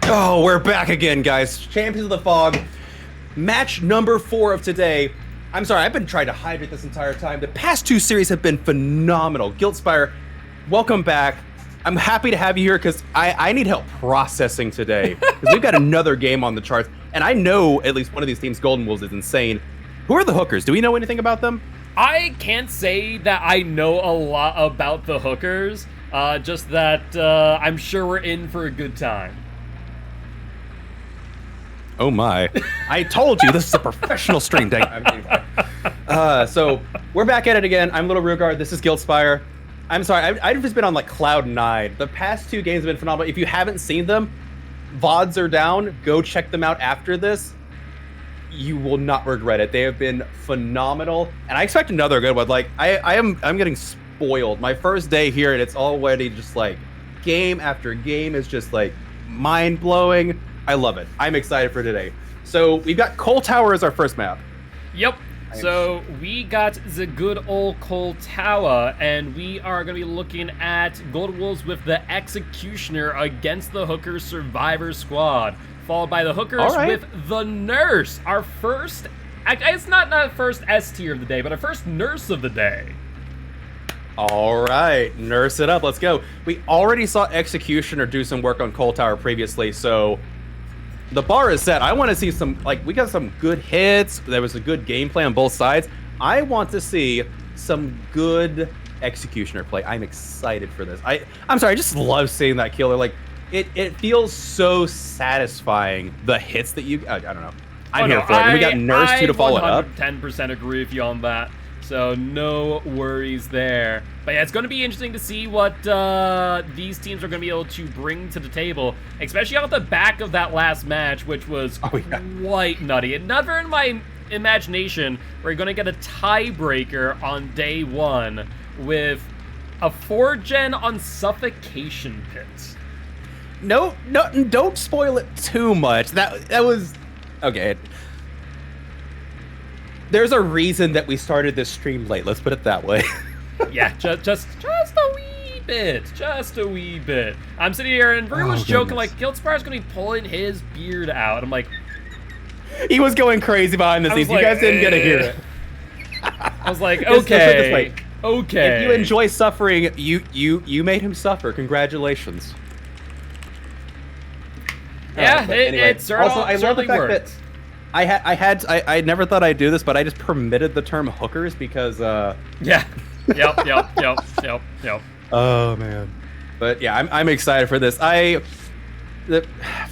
Oh, we're back again, guys. Champions of the Fog. Match number 4 of today. I'm sorry, I've been trying to hide it this entire time. The past 2 series have been phenomenal. Giltspire, welcome back. I'm happy to have you here because I need help processing today. Because we've got another game on the charts. And I know at least one of these teams, Golden Wolves, is insane. Who are the Hookers? Do we know anything about them? I can't say that I know a lot about the Hookers. Just that I'm sure we're in for a good time. Oh my. I told you, this is a professional stream. So, we're back at it again. I'm littlerugaard. This is Giltspire. I'm sorry, I've just been on like cloud 9. The past 2 games have been phenomenal. If you haven't seen them, VODs are down. Go check them out after this. You will not regret it. They have been phenomenal. And I expect another good one. Like, I'm getting spoiled. My first day here, and it's already just like game after game is just like mind-blowing. I love it. I'm excited for today. So we've got Coal Tower as our first map. Yep. So we got the good old Coal Tower, and we are going to be looking at Golden Wolves with the Executioner against the Hookers Survivor Squad, followed by the Hookers with the Nurse, our first, it's not the first S tier of the day, but our first Nurse of the day. All right, nurse it up. Let's go. We already saw Executioner do some work on Coal Tower previously, so the bar is set. I want to see some, like, we got some good hits. There was a good gameplay on both sides. I want to see some good Executioner play. I'm excited for this. I'm sorry, I just love seeing that killer. Like, it feels so satisfying, the hits that you, I don't know. I'm here for it. And we got Nurse 2 to follow it up. I 110% agree with you on that. So no worries there. But yeah, it's going to be interesting to see what these teams are going to be able to bring to the table, especially off the back of that last match, which was quite nutty. And never in my imagination we're going to get a tiebreaker on day 1 with a 4-gen on Suffocation Pit. No, don't spoil it too much. That was okay. There's a reason that we started this stream late. Let's put it that way. Yeah, just a wee bit. Just a wee bit. I'm sitting here and everyone's joking like Giltspire's going to be pulling his beard out. I'm like... He was going crazy behind the scenes. You guys didn't get to hear it. I was like, okay. Okay. If you enjoy suffering, you made him suffer. Congratulations. Yeah, it certainly also, I love the fact worked. that I never thought I'd do this, but I just permitted the term hookers because yeah. Yep. Oh man. But yeah, I'm excited for this. The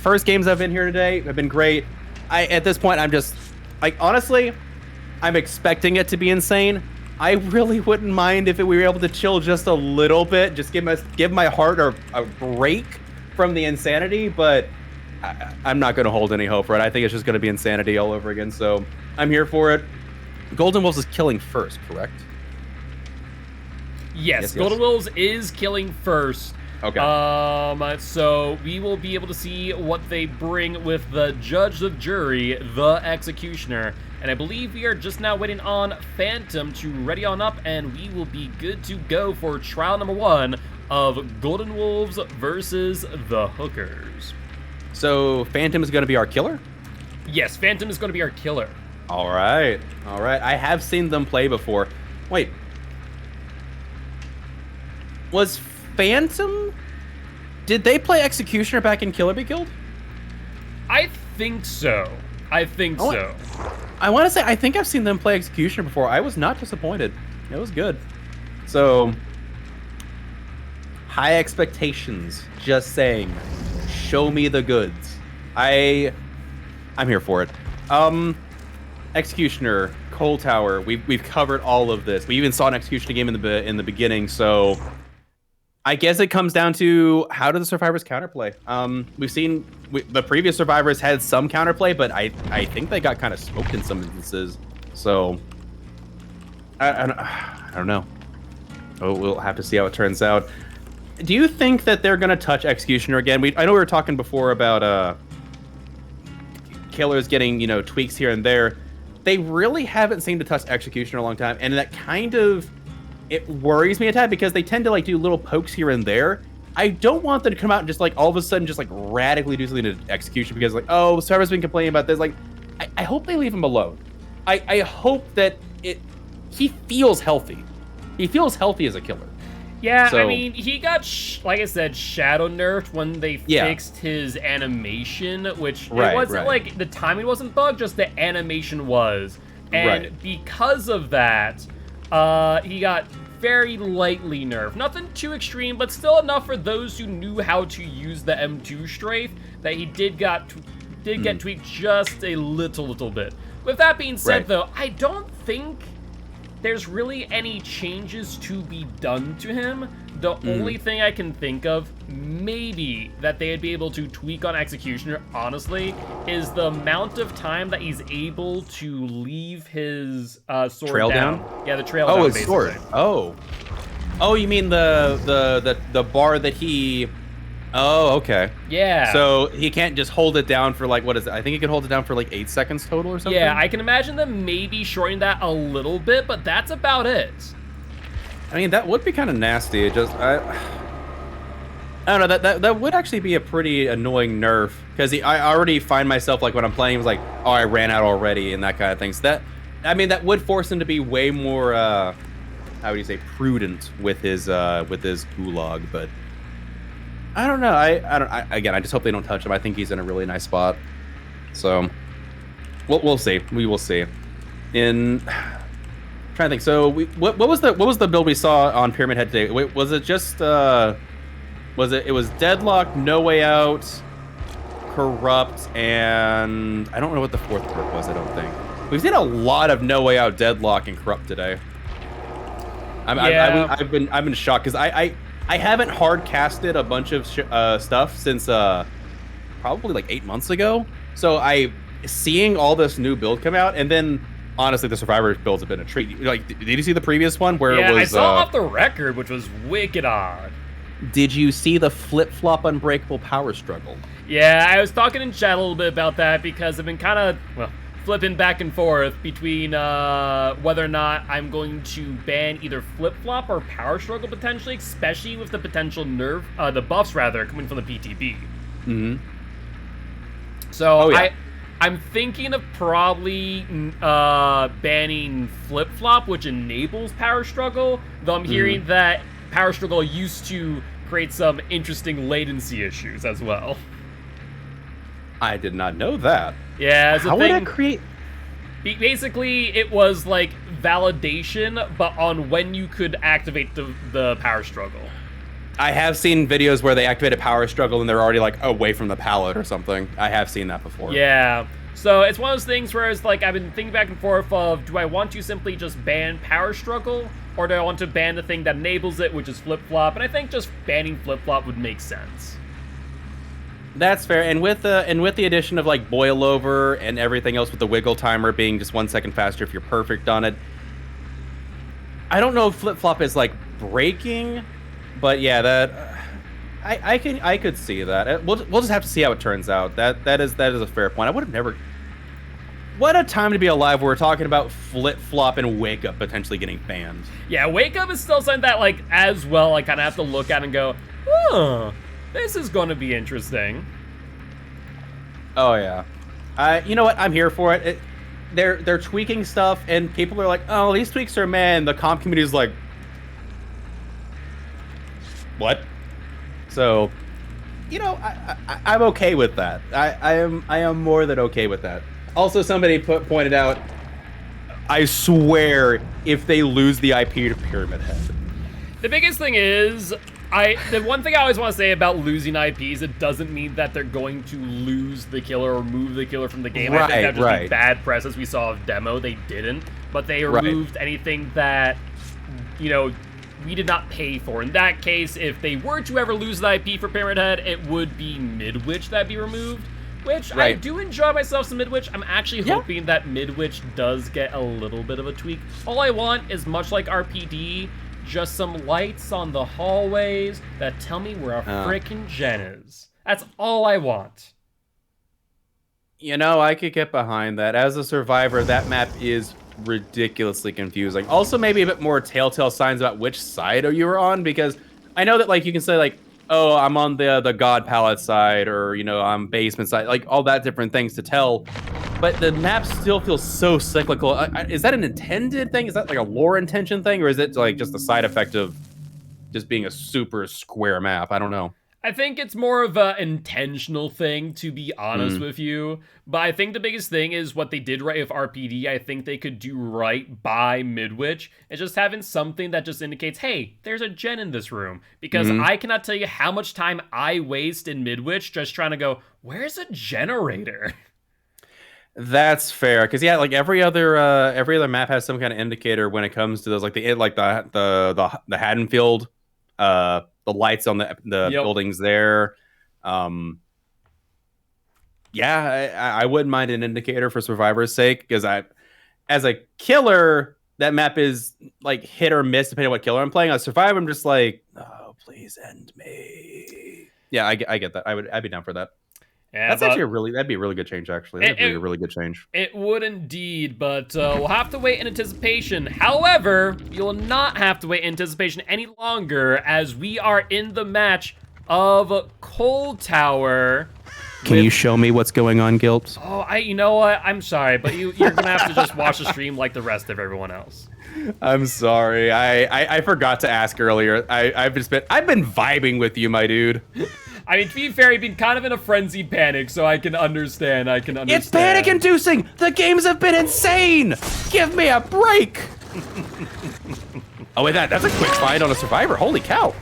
first games I've been here today have been great. At this point I'm just like, honestly, I'm expecting it to be insane. I really wouldn't mind if we were able to chill just a little bit, just give my heart a break from the insanity, but I'm not going to hold any hope for it. I think it's just going to be insanity all over again, so I'm here for it. Golden Wolves is killing first, correct? Yes, Golden Wolves is killing first. Okay. So we will be able to see what they bring with the Judge of Jury, the Executioner. And I believe we are just now waiting on Phantom to ready on up, and we will be good to go for trial number 1 of Golden Wolves versus the Hookers. So Phantom is going to be our killer? Yes, Phantom is going to be our killer. All right. I have seen them play before. Wait. Was Phantom... Did they play Executioner back in Kill or Be Killed? I think so. I want to say, I think I've seen them play Executioner before. I was not disappointed. It was good. So, high expectations. Just saying. Show me the goods. I'm here for it. Executioner, Coal Tower. We've covered all of this. We even saw an Executioner game in the beginning. So, I guess it comes down to how do the survivors counterplay. We've seen the previous survivors had some counterplay, but I think they got kind of smoked in some instances. So I don't know. We'll have to see how it turns out. Do you think that they're gonna touch Executioner again? I know we were talking before about killers getting tweaks here and there. They really haven't seemed to touch Executioner in a long time, and that kind of it worries me a tad because they tend to like do little pokes here and there, I don't want them to come out and just like all of a sudden just like radically do something to execution because like, oh, Sarah's been complaining about this. Like, I hope they leave him alone. I hope that he feels healthy. He feels healthy as a killer. Yeah, So, I mean, he got, like I said, shadow nerfed when they fixed his animation, which it wasn't like the timing wasn't bugged, just the animation was. And because of that, he got very lightly nerfed. Nothing too extreme, but still enough for those who knew how to use the M2 strafe that he did get tweaked just a little bit. With that being said, though, I don't think there's really any changes to be done to him. The only thing I can think of, maybe, that they'd be able to tweak on Executioner, honestly, is the amount of time that he's able to leave his sword trail down. Yeah, the trail down, his basically. sword. Oh, you mean the bar that he... Oh, okay. Yeah. So he can't just hold it down for like, what is it? I think he can hold it down for like 8 seconds total or something. Yeah, I can imagine them maybe shortening that a little bit, but that's about it. I mean, that would be kind of nasty. It just, I don't know. That would actually be a pretty annoying nerf because I already find myself like when I'm playing, it was like, oh, I ran out already and that kind of thing. So that would force him to be way more, how would you say, prudent with his gulag, but. I don't know. I just hope they don't touch him. I think he's in a really nice spot. So, we'll see. We will see. I'm trying to think. So, what was the build we saw on Pyramid Head today? Wait, was it just it was Deadlock, No Way Out, Corrupt, and I don't know what the fourth perk was. I don't think we've seen a lot of No Way Out, Deadlock, and Corrupt today. I've been shocked because I haven't hard casted a bunch of stuff since probably like 8 months ago. So seeing all this new build come out, and then honestly, the Survivor builds have been a treat. Like, did you see the previous one where it was? I saw off the record, which was wicked odd. Did you see the flip-flop unbreakable power struggle? Yeah, I was talking in chat a little bit about that because I've been kind of flipping back and forth between whether or not I'm going to ban either flip-flop or power struggle potentially, especially with the potential the buffs rather, coming from the PTB. Mm-hmm. So I'm thinking of probably banning flip-flop, which enables power struggle, though I'm hearing that power struggle used to create some interesting latency issues as well. I did not know that. Yeah, how would that create? Basically, it was like validation, but on when you could activate the power struggle. I have seen videos where they activate a power struggle and they're already like away from the pallet or something. I have seen that before. Yeah. So it's one of those things where it's like I've been thinking back and forth of, do I want to simply just ban power struggle, or do I want to ban the thing that enables it, which is flip-flop? And I think just banning flip-flop would make sense. That's fair, and with the addition of like boil over and everything else with the wiggle timer being just 1 second faster if you're perfect on it, I don't know if flip flop is like breaking, but yeah, that I could see that. We'll just have to see how it turns out. That is a fair point. I would have never. What a time to be alive! Where we're talking about flip flop and wake up potentially getting banned. Yeah, wake up is still something that like as well I kind of have to look at and go, huh. This is going to be interesting. Oh yeah, you know what? I'm here for it. They're tweaking stuff, and people are like, "Oh, these tweaks are man." The comp community is like, "What?" So, you know, I'm okay with that. I am more than okay with that. Also, somebody pointed out, I swear, if they lose the IP to Pyramid Head. The biggest thing is, the one thing I always want to say about losing IPs, it doesn't mean that they're going to lose the killer or remove the killer from the game. I think that would just be bad press, as we saw of Demo. They didn't, but they removed anything that, you know, we did not pay for. In that case, if they were to ever lose the IP for Pyramid Head, it would be Midwich that'd be removed, which I do enjoy myself some Midwich. I'm actually hoping that Midwich does get a little bit of a tweak. All I want is, much like RPD, just some lights on the hallways that tell me where a frickin' gen is. That's all I want. You know, I could get behind that. As a survivor, that map is ridiculously confusing. Also, maybe a bit more telltale signs about which side you were on, because I know that, like, you can say, like, oh, I'm on the God Palette side, or I'm basement side, like all that different things to tell. But the map still feels so cyclical. Is that an intended thing? Is that like a lore intention thing, or is it like just a side effect of just being a super square map? I don't know. I think it's more of an intentional thing, to be honest with you. But I think the biggest thing is what they did right with RPD. I think they could do right by Midwich. It's just having something that just indicates, hey, there's a gen in this room. Because I cannot tell you how much time I waste in Midwich just trying to go, where's a generator? That's fair, because yeah, like every other map has some kind of indicator when it comes to those, like the Haddonfield, the lights on the buildings there. Yeah, I wouldn't mind an indicator for Survivor's sake, because as a killer, that map is like hit or miss depending on what killer I'm playing. On Survivor, I'm just like, oh, please end me. Yeah, I get that. I'd be down for that. Yeah, that's actually that'd be a really good change, actually. That'd be a really good change. It would indeed, but we'll have to wait in anticipation. However, you will not have to wait in anticipation any longer, as we are in the match of Cold Tower. Can you show me what's going on, Gilt? Oh, you know what? I'm sorry, but you're gonna have to just watch the stream like the rest of everyone else. I'm sorry. I forgot to ask earlier. I've been vibing with you, my dude. I mean, to be fair, you've been kind of in a frenzied panic, so I can understand. It's panic-inducing! The games have been insane! Give me a break! Oh, wait, that's a quick find on a Survivor. Holy cow.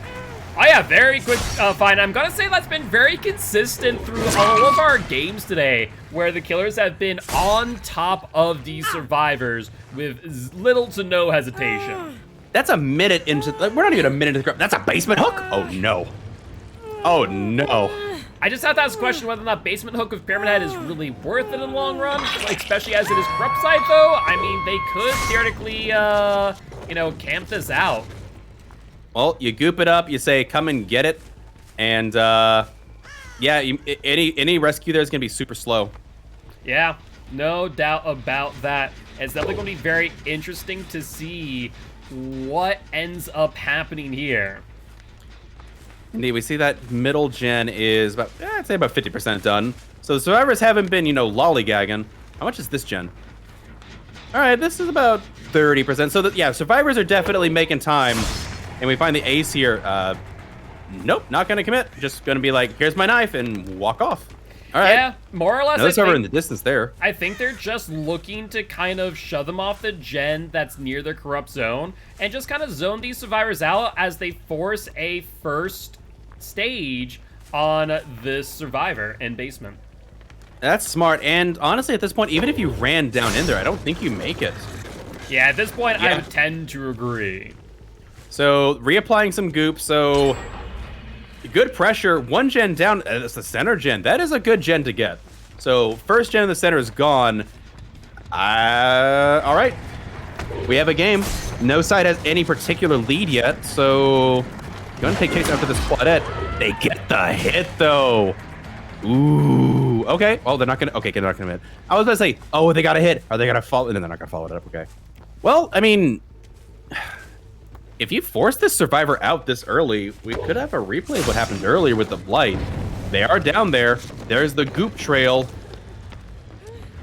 Oh, yeah, very quick find. I'm gonna say that's been very consistent through all of our games today, where the killers have been on top of these survivors with little to no hesitation. That's a minute into... We're not even a minute into the... That's a basement hook? Oh, no. Oh, no. I just have to ask a question whether or not basement hook with Pyramid Head is really worth it in the long run, especially as it is corrupt side, though. I mean, they could theoretically, camp this out. Well, you goop it up, you say, come and get it, and, yeah, any rescue there is going to be super slow. Yeah, no doubt about that. It's definitely going to be very interesting to see what ends up happening here. Indeed, we see that middle gen is about, I'd say about 50% done. So the survivors haven't been, lollygagging. How much is this gen? All right, this is about 30%. So yeah, survivors are definitely making time. And we find the ace here. Nope, not gonna commit. Just gonna be like, here's my knife, and walk off. All right. Yeah, more or less. Another server in the distance there. I think they're just looking to kind of shove them off the gen that's near the corrupt zone, and just kind of zone these survivors out as they force a first stage on this survivor in basement. That's smart, and honestly, at this point, even if you ran down in there, I don't think you make it. Yeah, at this point, I would tend to agree. So, reapplying some goop, so good pressure. One gen down, that's the center gen. That is a good gen to get. So, first gen in the center is gone. All right. We have a game. No side has any particular lead yet, so going to take chase after this quadette. They get the hit, though. Ooh. Okay. Well, they're not going to... Okay, they're not going to hit. I was going to say, oh, they got a hit. Are they going to follow? No, they're not going to follow it up. Okay. Well, I mean... If you force this survivor out this early, we could have a replay of what happened earlier with the blight. They are down there. There's the goop trail.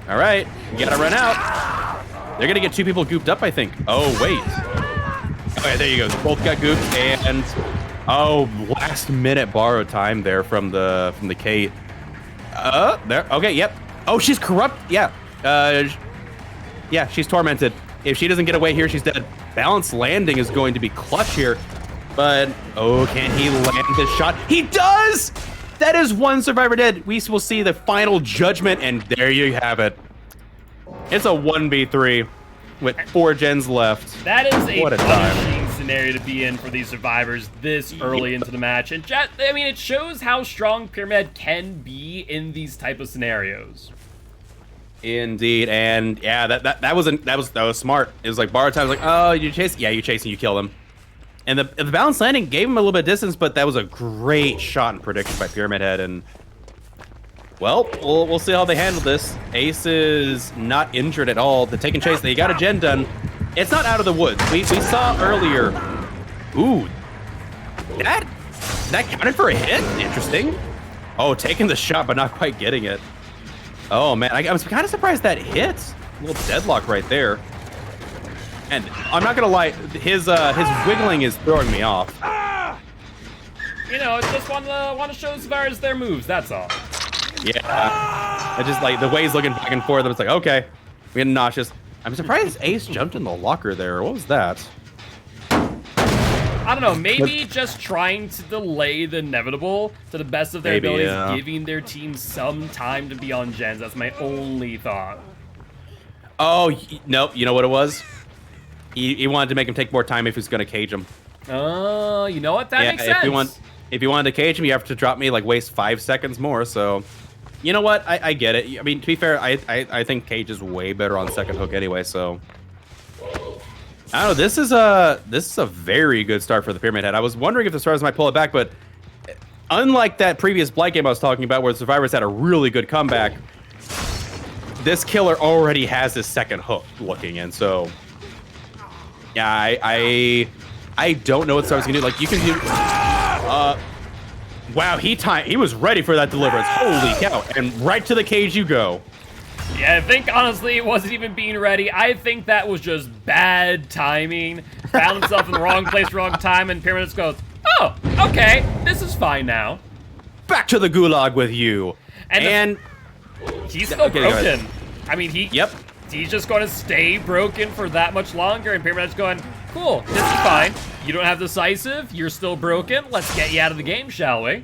All right. You got to run out. They're going to get two people gooped up, I think. Oh, wait. Okay, there you go. They both got gooped, and... Oh, last minute borrow time there from the Kate. There. Okay, yep. Oh, she's corrupt. Yeah. Yeah, she's tormented. If she doesn't get away here, she's dead. Balanced landing is going to be clutch here. But, oh, can he land this shot? He does! That is one survivor dead. We will see the final judgment, and there you have it. It's a 1v3 with 4 gens left. That is a punishing scenario to be in for these survivors this early into the match. And I mean, it shows how strong Pyramid can be in these type of scenarios. Indeed, and yeah, that was smart. It was like borrow time. Like, oh, you chase? Yeah, you chase and you kill them. And the balanced landing gave him a little bit of distance, but that was a great shot and prediction by Pyramid Head. And well, we'll see how they handle this. Ace is not injured at all. The taking chase, they got a gen done. It's not out of the woods. We saw earlier. Ooh, That counted for a hit? Interesting. Oh, taking the shot, but not quite getting it. Oh, man. I was kind of surprised that hit. A little deadlock right there. And I'm not going to lie, his wiggling is throwing me off. You know, it's just want to show survivors their moves, that's all. Yeah. I just like, the way he's looking back and forth, it's like, okay. I'm getting nauseous. I'm surprised Ace jumped in the locker there. What was that? I don't know, maybe just trying to delay the inevitable to the best of their abilities, giving their team some time to be on gens. That's my only thought. Oh, nope. You know what it was? He wanted to make him take more time if he was going to cage him. Oh, you know what? That makes sense. If you wanted to cage him, you have to drop me, like, waste 5 seconds more, so... You know what? I get it. I mean, to be fair, I think cage is way better on second hook anyway, so... I don't know, this is a very good start for the Pyramid Head. I was wondering if the Survivors might pull it back, but unlike that previous Blight game I was talking about where the Survivors had a really good comeback, this killer already has his second hook looking, and so... Yeah, I don't know what Survivors can do. Like, you can do... Wow, he was ready for that deliverance. Holy cow. And right to the cage you go. Yeah, I think, honestly, it wasn't even being ready. I think that was just bad timing. Found himself in the wrong place, wrong time, and Pyramid goes, oh, okay, this is fine now. Back to the gulag with you. And he's still broken. I mean, he's just going to stay broken for that much longer, and Pyramid's going, cool, this is fine. You don't have decisive, you're still broken. Let's get you out of the game, shall we?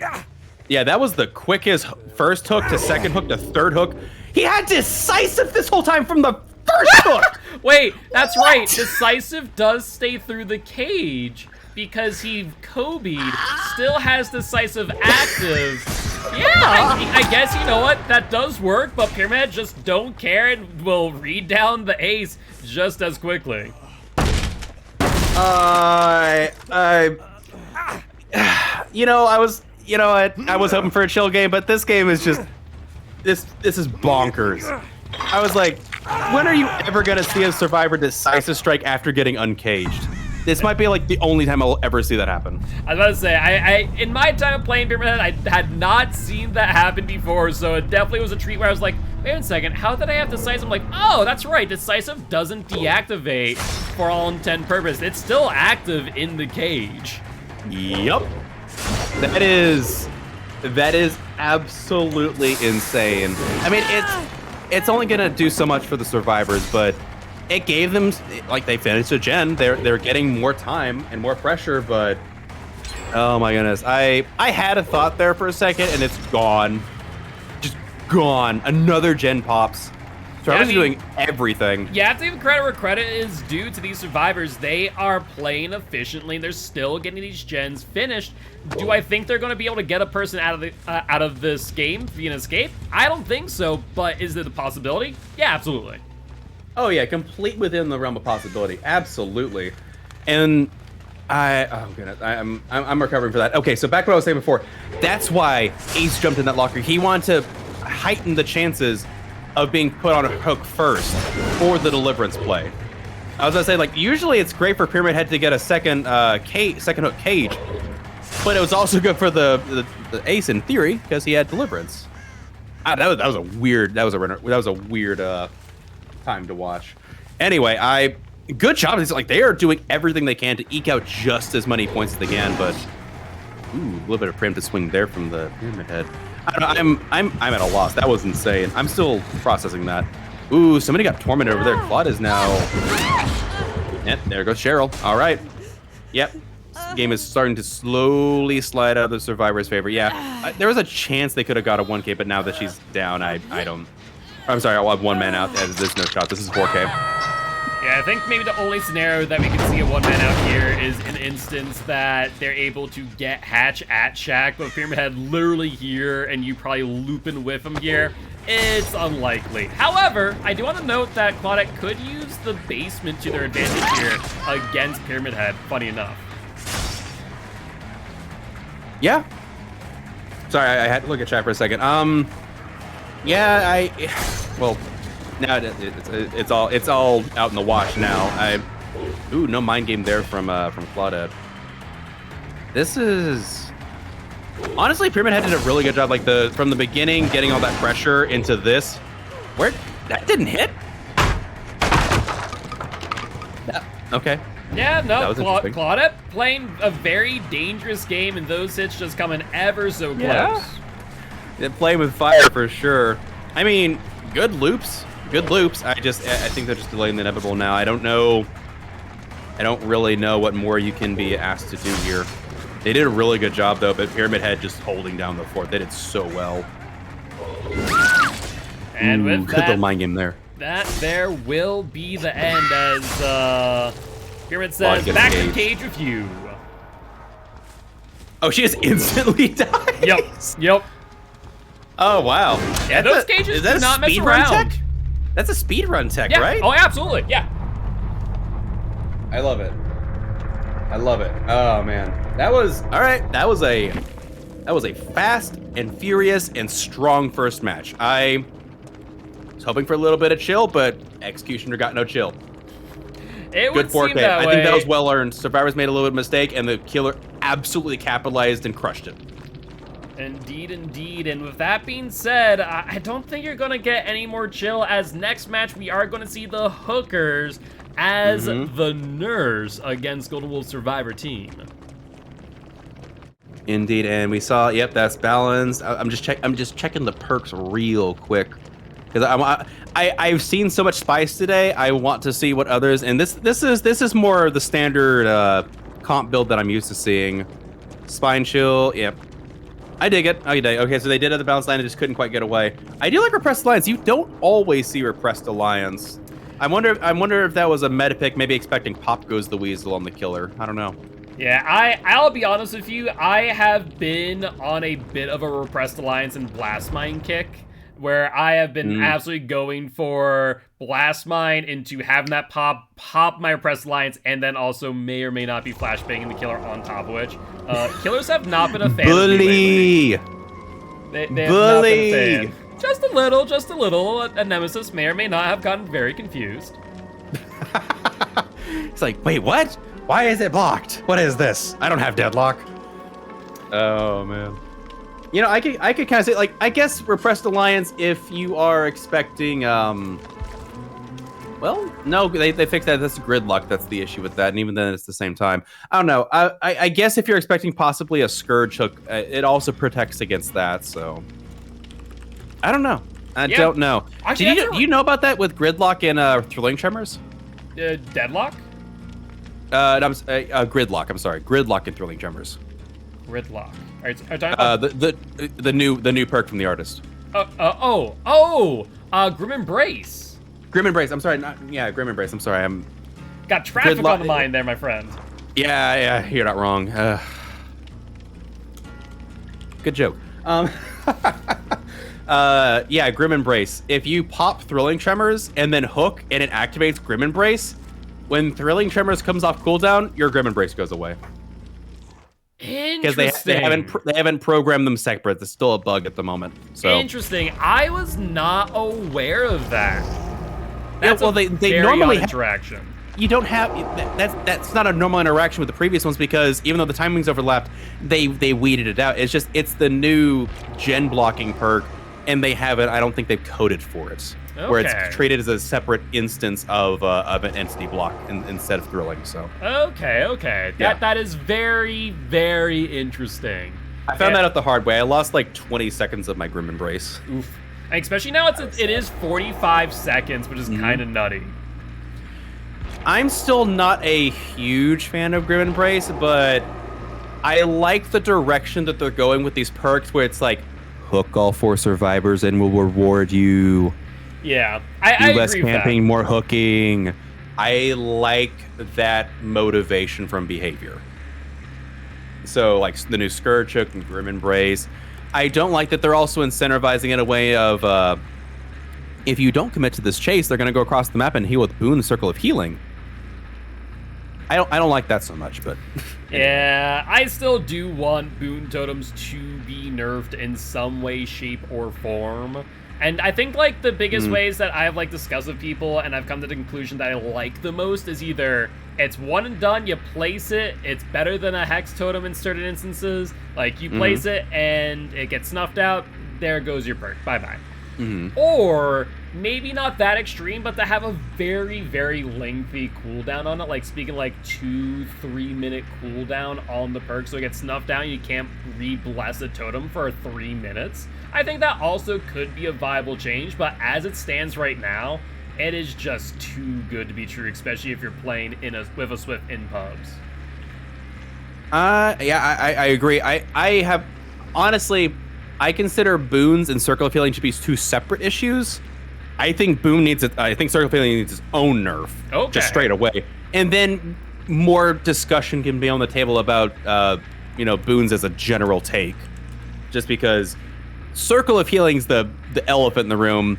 Yeah, that was the quickest first hook to second hook to third hook. He had decisive this whole time from the first hook! Wait, that's right. Decisive does stay through the cage because he Kobe'd, still has decisive active. Yeah, I guess, you know what? That does work, but Pyramid just don't care and will read down the ace just as quickly. You know, I was hoping for a chill game, but this game is just, this is bonkers. I was like, when are you ever gonna see a Survivor decisive strike after getting uncaged? This might be like the only time I'll ever see that happen. I was about to say, I in my time of playing Pyramid Head, I had not seen that happen before, so it definitely was a treat where I was like, wait a second, how did I have decisive? I'm like, oh, that's right, decisive doesn't deactivate for all intent and purpose. It's still active in the cage. Yep. That is absolutely insane. I mean, it's only gonna do so much for the Survivors, but it gave them, like, they finished a gen. They're getting more time and more pressure, but oh my goodness, I had a thought there for a second and it's gone, just gone. Another gen pops. Survivors are doing everything. You have to give credit where credit is due to these Survivors. They are playing efficiently. They're still getting these gens finished. Do I think they're going to be able to get a person out of this game via an escape? I don't think so, but is there the possibility? Yeah, absolutely. Oh yeah, complete within the realm of possibility. Absolutely. And oh goodness, I'm recovering for that. Okay, so back to what I was saying before. That's why Ace jumped in that locker. He wanted to heighten the chances of being put on a hook first for the deliverance play. I was gonna say, like, usually it's great for Pyramid Head to get a second hook cage, but it was also good for the Ace in theory because he had deliverance. That was a weird time to watch. Anyway, good job. It's like they are doing everything they can to eke out just as many points as they can, but ooh, a little bit of preemptive swing there from the Pyramid Head. I don't know, I'm at a loss. That was insane. I'm still processing that. Ooh, somebody got tormented over there. Claude is now. Yep, there goes Cheryl. All right. Yep. This game is starting to slowly slide out of the Survivor's favor. Yeah, there was a chance they could have got a 1K, but now that she's down, I don't. I'm sorry, I'll have one man out. There's no shot. This is 4K. Yeah, I think maybe the only scenario that we can see a one man out here is an instance that they're able to get Hatch at Shack, but Pyramid Head literally here, and you probably loop and whiff him here. It's unlikely. However, I do want to note that Claudette could use the basement to their advantage here against Pyramid Head, funny enough. Yeah. Sorry, I had to look at chat for a second. Yeah, well, now it's all out in the wash now. Ooh, no mind game there from Claudette. This is Honestly, Pyramid Head did a really good job, like from the beginning, getting all that pressure into this. Where that didn't hit. Okay. Yeah, no, That was Claudette playing a very dangerous game, and those hits just coming ever so close. Yeah, playing with fire for sure. I mean, good loops. Good loops. I think they're just delaying the inevitable now. I don't know. I don't really know what more you can be asked to do here. They did a really good job, though, but Pyramid Head just holding down the fort. They did so well. And with good that, little mind game there. That there will be the end as Pyramid says, back to cage with you. Oh, she just instantly dies? Yep. Oh, wow. Yeah, those cages do not mess around. Tech? That's a speedrun tech, right? Oh, absolutely, yeah. I love it. I love it. Oh, man. That was, all right, that was a fast and furious and strong first match. I was hoping for a little bit of chill, but Executioner got no chill. It Good would seem 4K. that way. I think that was well earned. Survivors made a little bit of mistake, and the killer absolutely capitalized and crushed it. Indeed, indeed. And with that being said, I don't think you're going to get any more chill, as next match we are going to see the Hookers as the Nurse against Golden Wolf Survivor team. Indeed, and we saw, yep, that's balanced. I'm just checking the perks real quick, because I've seen so much spice today. I want to see what others, and this is more the standard comp build that I'm used to seeing. Spine chill, yep. I dig it. Okay, so they did have the balance line and just couldn't quite get away. I do like Repressed Alliance. You don't always see Repressed Alliance. I wonder if that was a meta pick, maybe expecting Pop Goes the Weasel on the killer. I don't know. Yeah, I'll be honest with you. I have been on a bit of a Repressed Alliance and Blast Mine kick, where I have been absolutely going for Blast Mine into having that pop my Repressed Alliance, and then also may or may not be flashbanging the killer on top of which. Killers have not been a fan of me lately. They have not been a fan. Just a little. A Nemesis may or may not have gotten very confused. It's like, wait, what? Why is it blocked? What is this? I don't have deadlock. Oh, man. You know, I could kind of say, like, I guess Repressed Alliance if you are expecting, well, no, they fixed that. That's gridlock. That's the issue with that. And even then, it's the same time. I don't know. I guess if you're expecting possibly a Scourge hook, it also protects against that, so. I don't know. I don't know. Actually, do you know about that with gridlock and Thrilling Tremors? Deadlock? Gridlock. I'm sorry, Gridlock and Thrilling Tremors. Gridlock. Are you talking about the new perk from the artist. Grim Embrace. Grim Embrace. I'm sorry, Grim Embrace. I'm sorry. I'm got traffic on the mind there, my friend. Yeah, you're not wrong. Good joke. Yeah, Grim Embrace. If you pop Thrilling Tremors and then hook and it activates Grim Embrace, when Thrilling Tremors comes off cooldown, your Grim Embrace goes away. Because they haven't programmed them separate. It's still a bug at the moment. So interesting. I was not aware of that. That's they normally have interaction. You don't have that's not a normal interaction with the previous ones, because even though the timings overlapped, they weeded it out. It's the new gen blocking perk, and they haven't. I don't think they've coded for it, where it's treated as a separate instance of an entity block instead of thrilling. So okay, that is very, very interesting. I found that out the hard way. I lost like 20 seconds of my Grim Embrace. Oof. And especially now it is 45 seconds, which is kind of nutty. I'm still not a huge fan of Grim Embrace, but I like the direction that they're going with these perks, where it's like, hook all 4 survivors and we'll reward you. Yeah, I less agree with camping, that. more hooking. I like that motivation from behavior. So, like the new Scourge hook and Grim Embrace. I don't like that they're also incentivizing in a way of, if you don't commit to this chase, they're going to go across the map and heal with Boon Circle of Healing. I don't like that so much, but yeah, I still do want boon totems to be nerfed in some way, shape, or form. And I think the biggest ways that I've discussed with people, and I've come to the conclusion that I like the most, is either It's one and done. You place it. It's better than a hex totem in certain instances. Like, you place it and it gets snuffed out. There goes your perk. Bye-bye. Or maybe not that extreme, but to have a very, very lengthy cooldown on it. Like, speaking like 2-3 minute cooldown on the perk, so it gets snuffed down. You can't re-bless a totem for 3 minutes. I think that also could be a viable change, but as it stands right now, it is just too good to be true, especially if you're playing with a Swift in pubs. Yeah, I agree. I have, honestly, I consider boons and Circle of Healing to be two separate issues. I think Circle of Healing needs its own nerf, just straight away. And then more discussion can be on the table about, boons as a general take. Just because Circle of Healing's the elephant in the room.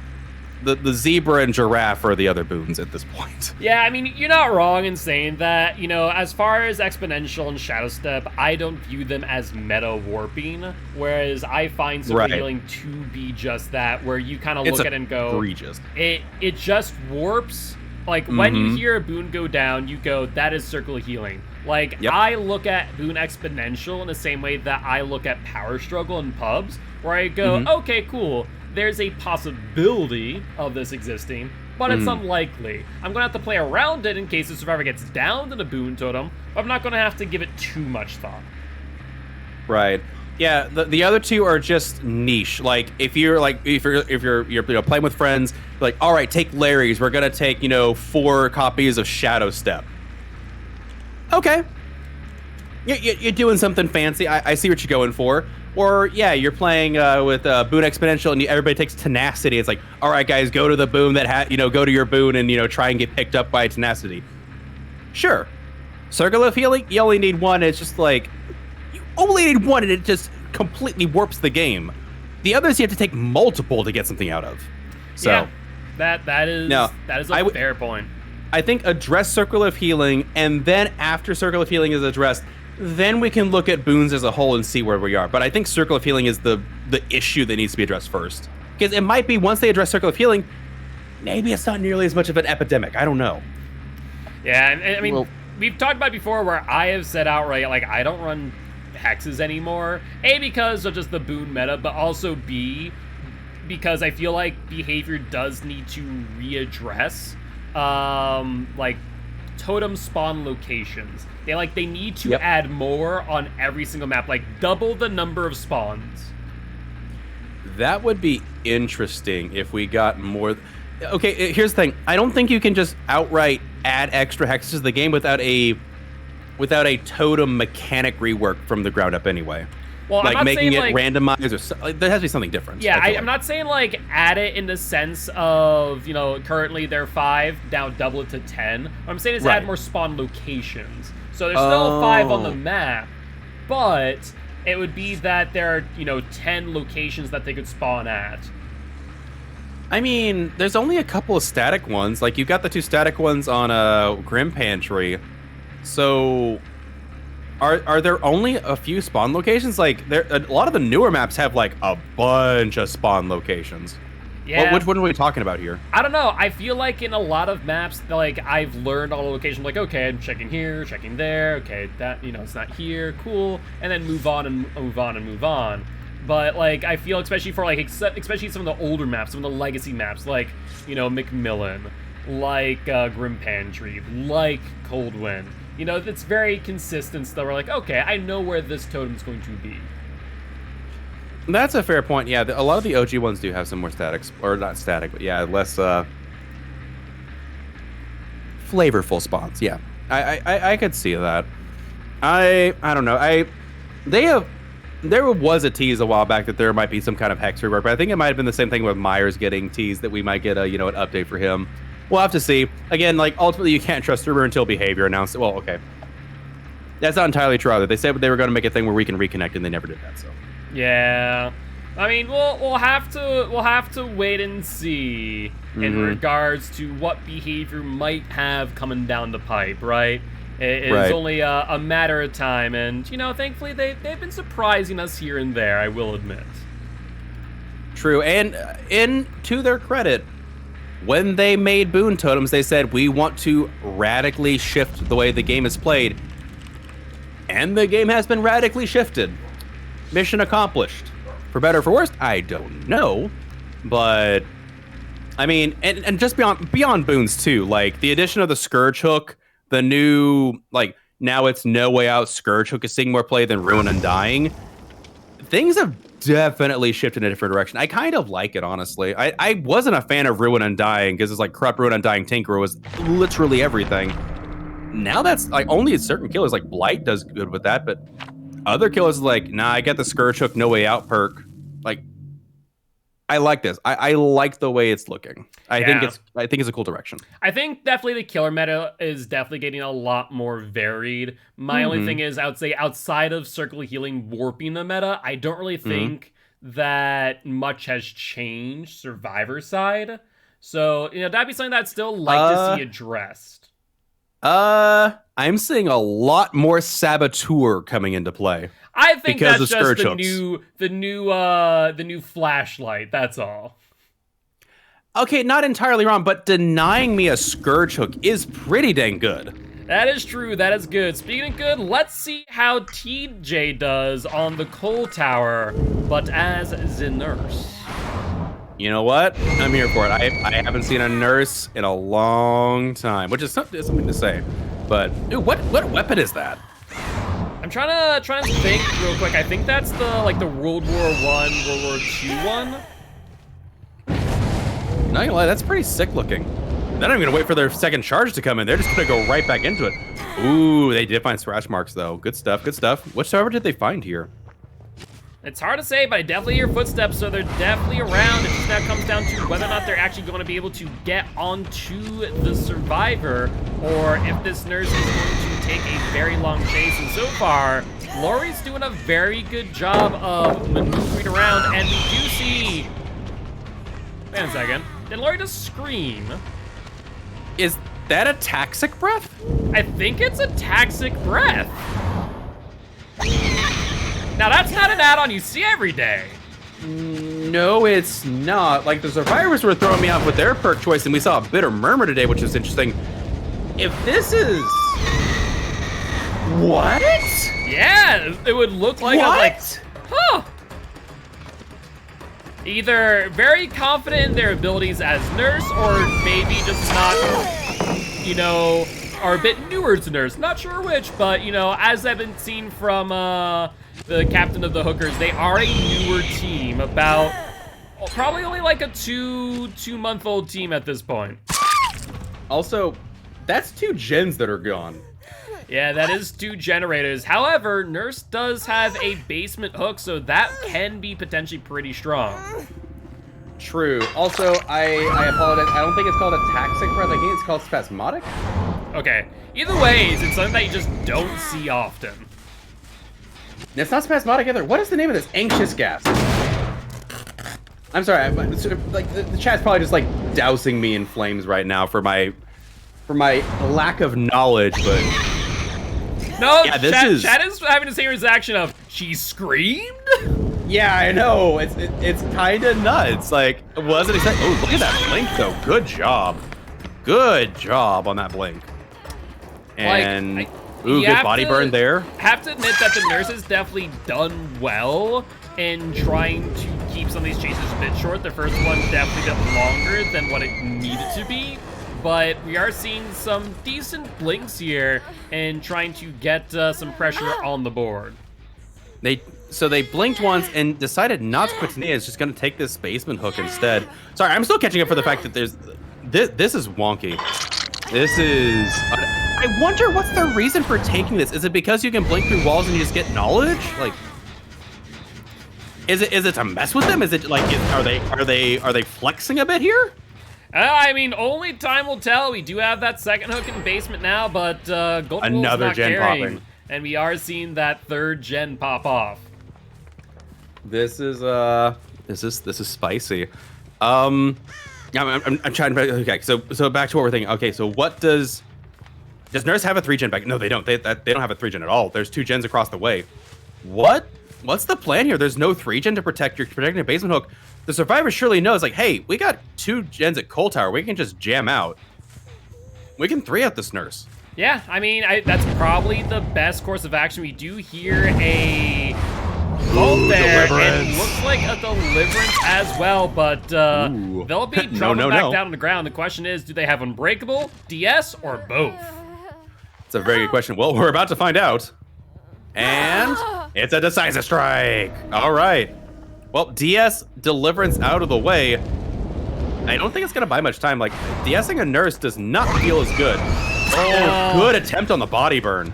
The zebra and giraffe are the other boons at this point. Yeah, I mean, you're not wrong in saying that. As far as Exponential and Shadow Step, I don't view them as meta warping, whereas I find Circle Healing to be just that, where you kind of look at it and go, egregious. It just warps. Like, when you hear a boon go down, you go, that is Circle Healing. Like, I look at Boon Exponential in the same way that I look at Power Struggle in pubs, where I go, okay, cool. There's a possibility of this existing, but it's unlikely. I'm going to have to play around it in case the survivor gets down to the boon totem, but I'm not going to have to give it too much thought. Right. Yeah, the other two are just niche. Like, if you're playing with friends, like, all right, take Larry's. We're going to take, 4 copies of Shadow Step. Okay. You're doing something fancy. I see what you're going for. Or, yeah, you're playing with Boon Exponential and everybody takes Tenacity. It's like, all right, guys, go to the boon go to your boon and, try and get picked up by Tenacity. Sure. Circle of Healing, you only need one. It's just like, you only need one and it just completely warps the game. The others, you have to take multiple to get something out of. So, yeah, that is a fair point. I think address Circle of Healing, and then after Circle of Healing is addressed, then we can look at boons as a whole and see where we are. But I think Circle of Healing is the issue that needs to be addressed first. Because it might be once they address Circle of Healing, maybe it's not nearly as much of an epidemic. I don't know. Yeah, and I mean, we've talked about before where I have said outright, like, I don't run hexes anymore. A, because of just the boon meta, but also B, because I feel like behavior does need to readdress, like, totem spawn locations. They need to add more on every single map, like double the number of spawns. That would be interesting if we got more. Okay, here's the thing. I don't think you can just outright add extra hexes to the game without a totem mechanic rework from the ground up anyway. Well, like I'm not making saying, it randomized or there has to be something different. Yeah, I'm not saying like add it in the sense of, currently they're 5, now double it to 10. What I'm saying is add more spawn locations. So there's still 5 on the map, but it would be that there are, 10 locations that they could spawn at. I mean, there's only a couple of static ones. Like, you've got the 2 static ones on Grim Pantry. So Are there only a few spawn locations? Like, a lot of the newer maps have like a bunch of spawn locations. Yeah. Which one are we talking about here? I don't know. I feel like in a lot of maps, like, I've learned all the locations. Like, okay, I'm checking here, checking there. Okay, that, it's not here. Cool. And then move on and move on and move on. But, like, I feel especially for, like, especially some of the older maps, some of the legacy maps, like, Macmillan, like Grim Pantry, like Coldwind. It's very consistent, so we're like, okay, I know where this totem's going to be. That's a fair point. Yeah, a lot of the OG ones do have some more statics, or not static, but yeah, less flavorful spawns. Yeah, I could see that. I don't know. There was a tease a while back that there might be some kind of hex rework, but I think it might have been the same thing with Myers getting teased that we might get an update for him. We'll have to see. Again, like, ultimately, you can't trust rumor until behavior announced it. Well, okay. That's not entirely true either. They said they were going to make a thing where we can reconnect, and they never did that, so. Yeah. I mean, we'll have to wait and see in regards to what behavior might have coming down the pipe, right? It's only a matter of time, and, thankfully, they've been surprising us here and there, I will admit. True, and to their credit, when they made boon totems, they said, we want to radically shift the way the game is played. And the game has been radically shifted. Mission accomplished. For better or for worse, I don't know. But, I mean, and just beyond boons, too. Like, the addition of the Scourge Hook, the new, like, now it's No Way Out Scourge Hook is seeing more play than Ruin Undying. Things have definitely shifted in a different direction. I kind of like it, honestly. I wasn't a fan of Ruin Undying because it's like Corrupt Ruin Undying Tinker was literally everything. Now that's like only certain killers like Blight does good with that, but other killers like, nah, I get the Scourge Hook No Way Out perk. Like, I like this. I like the way it's looking. I think it's a cool direction. I think definitely the killer meta is definitely getting a lot more varied. My only thing is, I would say outside of Circle Healing warping the meta, I don't really think that much has changed Survivor side. So, that'd be something that I'd still like to see addressed. I'm seeing a lot more Saboteur coming into play. I think because that's of just the new flashlight. That's all. Okay, not entirely wrong, but denying me a Scourge Hook is pretty dang good. That is true. That is good. Speaking of good, let's see how TJ does on the Coal Tower, but as the nurse. You know what? I'm here for it. I haven't seen a nurse in a long time, which is something to say. But dude, what weapon is that? I'm trying to think real quick. I think that's the World War I, World War II one. Not gonna lie, that's pretty sick looking. Then I'm gonna wait for their second charge to come in. They're just gonna go right back into it. Ooh, they did find scratch marks though. Good stuff, good stuff. What server did they find here? It's hard to say, but I definitely hear footsteps, so they're definitely around. It just now comes down to whether or not they're actually going to be able to get onto the Survivor, or if this nurse is going to take a very long chase. And so far, Lori's doing a very good job of maneuvering around, and we do see... Wait a second. Did Lori just scream? Is that a Taxic breath? I think it's a Taxic breath. Now, that's not an add-on you see every day. No, it's not. Like, the Survivors were throwing me off with their perk choice, and we saw a Bitter Murmur today, which is interesting. If this is... What? Yeah, it would look like huh. Either very confident in their abilities as nurse, or maybe just not, are a bit newer to nurse. Not sure which, but, as I've been seen from, the captain of the Hookers, they are a newer team, about probably only like a two-month-old team at this point. Also, that's 2 gens that are gone. Yeah, that is 2 generators. However, Nurse does have a basement hook, so that can be potentially pretty strong. True. Also, I apologize. I don't think it's called a Taxic breath. I think it's called Spasmodic. Okay. Either way, it's something that you just don't see often. It's not Spasmodic either. What is the name of this? Anxious gas. I'm sorry. Like the chat's probably just like dousing me in flames right now for my lack of knowledge, but no, yeah, chat is having the same reaction of she screamed. Yeah, I know. It's kind of nuts. Like, wasn't exactly. Oh, look at that blink though. Good job. Good job on that blink. And. Ooh, good body burn there. Have to admit that the nurse has definitely done well in trying to keep some of these chases a bit short. The first one definitely a bit longer than what it needed to be, but we are seeing some decent blinks here and trying to get some pressure on the board. So they blinked once and decided not to put Nia. It's just going to take this basement hook instead. Sorry, I'm still catching up for the fact that this is wonky. This is... I wonder what's the reason for taking this. Is it because you can blink through walls and you just get knowledge? Like, is it to mess with them? Is it like are they flexing a bit here? I mean, only time will tell. We do have that second hook in basement now, but Golden Another not gen carrying, popping, and we are seeing that third gen pop off. This is spicy. I'm trying to. Okay, so back to what we're thinking. Okay, so what does Nurse have a 3-gen back? No, they don't. They don't have a 3-gen at all. There's 2 gens across the way. What what's the plan here? There's no 3-gen to protect your protecting a basement hook. The survivor surely knows, like, hey, we got 2 gens at Coal Tower. We can just jam out. We can 3 out this nurse. Yeah, I mean, that's probably the best course of action. We do hear a bolt there, and it looks like a deliverance as well, but they'll be dropping back down on the ground. The question is, do they have Unbreakable, DS, or both? It's a very good question. Well, we're about to find out. And it's a decisive strike. All right. Well, DS Deliverance out of the way. I don't think it's going to buy much time. Like, DSing a nurse does not feel as good. Oh, good attempt on the body burn.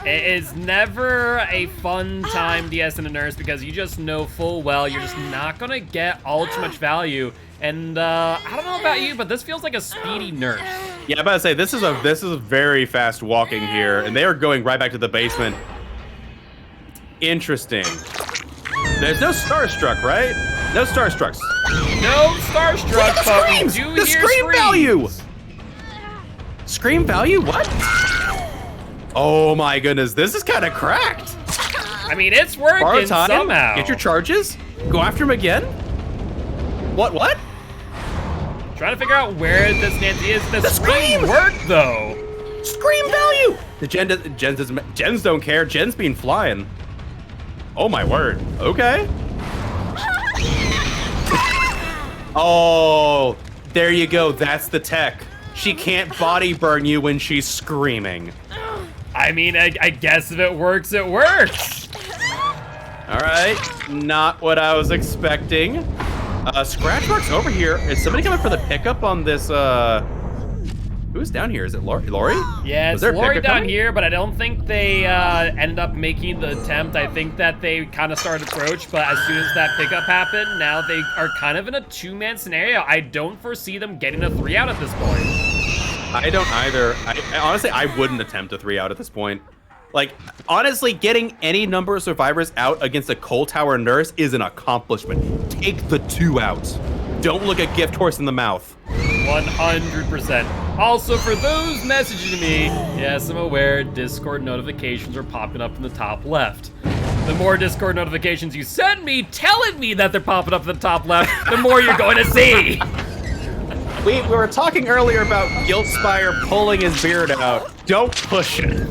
It is never a fun time DSing a nurse because you just know full well you're just not going to get all too much value. And I don't know about you, but this feels like a speedy nurse. Yeah, I'm about to say, this is a very fast walking here, and they are going right back to the basement. Interesting. There's no Starstruck, right? No Starstrucks. No Starstruck, but we do the hear scream screams. value. Scream value? What? Oh my goodness, this is kind of cracked. I mean, it's working somehow. Get your charges. Go after him again. What? Trying to figure out where this Nancy is. The scream worked though. Scream value. The gens don't care. Gens been flying. Oh my word. Okay. Oh, there you go. That's the tech. She can't body burn you when she's screaming. I mean, I guess if it works, it works. All right. Not what I was expecting. Scratchmark's over here. Is somebody coming for the pickup on this, who's down here? Is it Lori? Yeah, it's Lori down here, but I don't think they ended up making the attempt. I think that they kind of started approach, but as soon as that pickup happened, now they are kind of in a 2-man scenario. I don't foresee them getting a 3 out at this point. I don't either. Honestly, I wouldn't attempt a 3 out at this point. Like, honestly, getting any number of survivors out against a Coal Tower nurse is an accomplishment. Take the 2 out. Don't look a gift horse in the mouth. 100%. Also, for those messaging me, yes, I'm aware Discord notifications are popping up in the top left. The more Discord notifications you send me telling me that they're popping up in the top left, the more you're going to see. We were talking earlier about Giltspire pulling his beard out. Don't push it.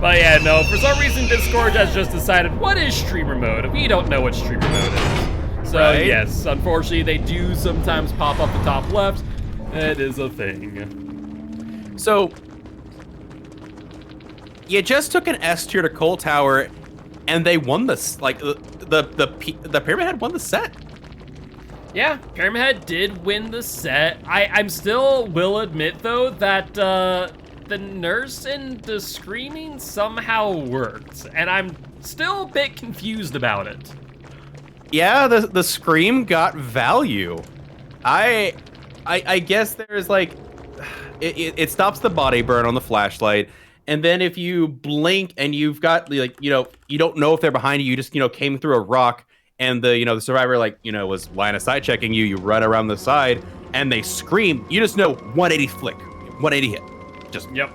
But yeah, no, for some reason Discord has just decided, what is streamer mode? We don't know what streamer mode is. So right? Yes, unfortunately they do sometimes pop up the top left. It is a thing. So, you just took an S tier to Coal Tower, and they won this. Like, the Pyramid Head won the set. Yeah, Pyramid Head did win the set. I'm still will admit, though, that the nurse and the screaming somehow worked, and I'm still a bit confused about it. Yeah, the scream got value. I guess there's like, it stops the body burn on the flashlight, and then if you blink and you've got like, you don't know if they're behind you, you just came through a rock, and the survivor was line of sight checking you, you run around the side, and they scream, you just know 180 flick, 180 hit. Just, yep,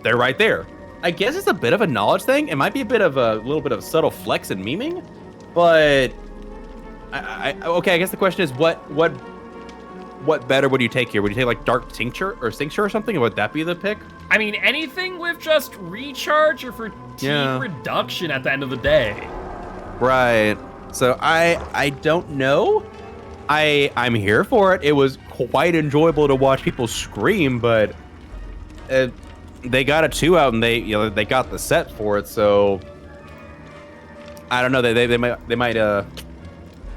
they're right there. I guess it's a bit of a knowledge thing. It might be a little bit of subtle flex and memeing, but okay. I guess the question is, what better would you take here? Would you take like Dark Tincture or Cincture or something? Or would that be the pick? I mean, anything with just recharge or fatigue reduction at the end of the day. Right. So I don't know. I'm here for it. It was quite enjoyable to watch people scream, but they got a 2 out and they got the set for it. So I don't know. They might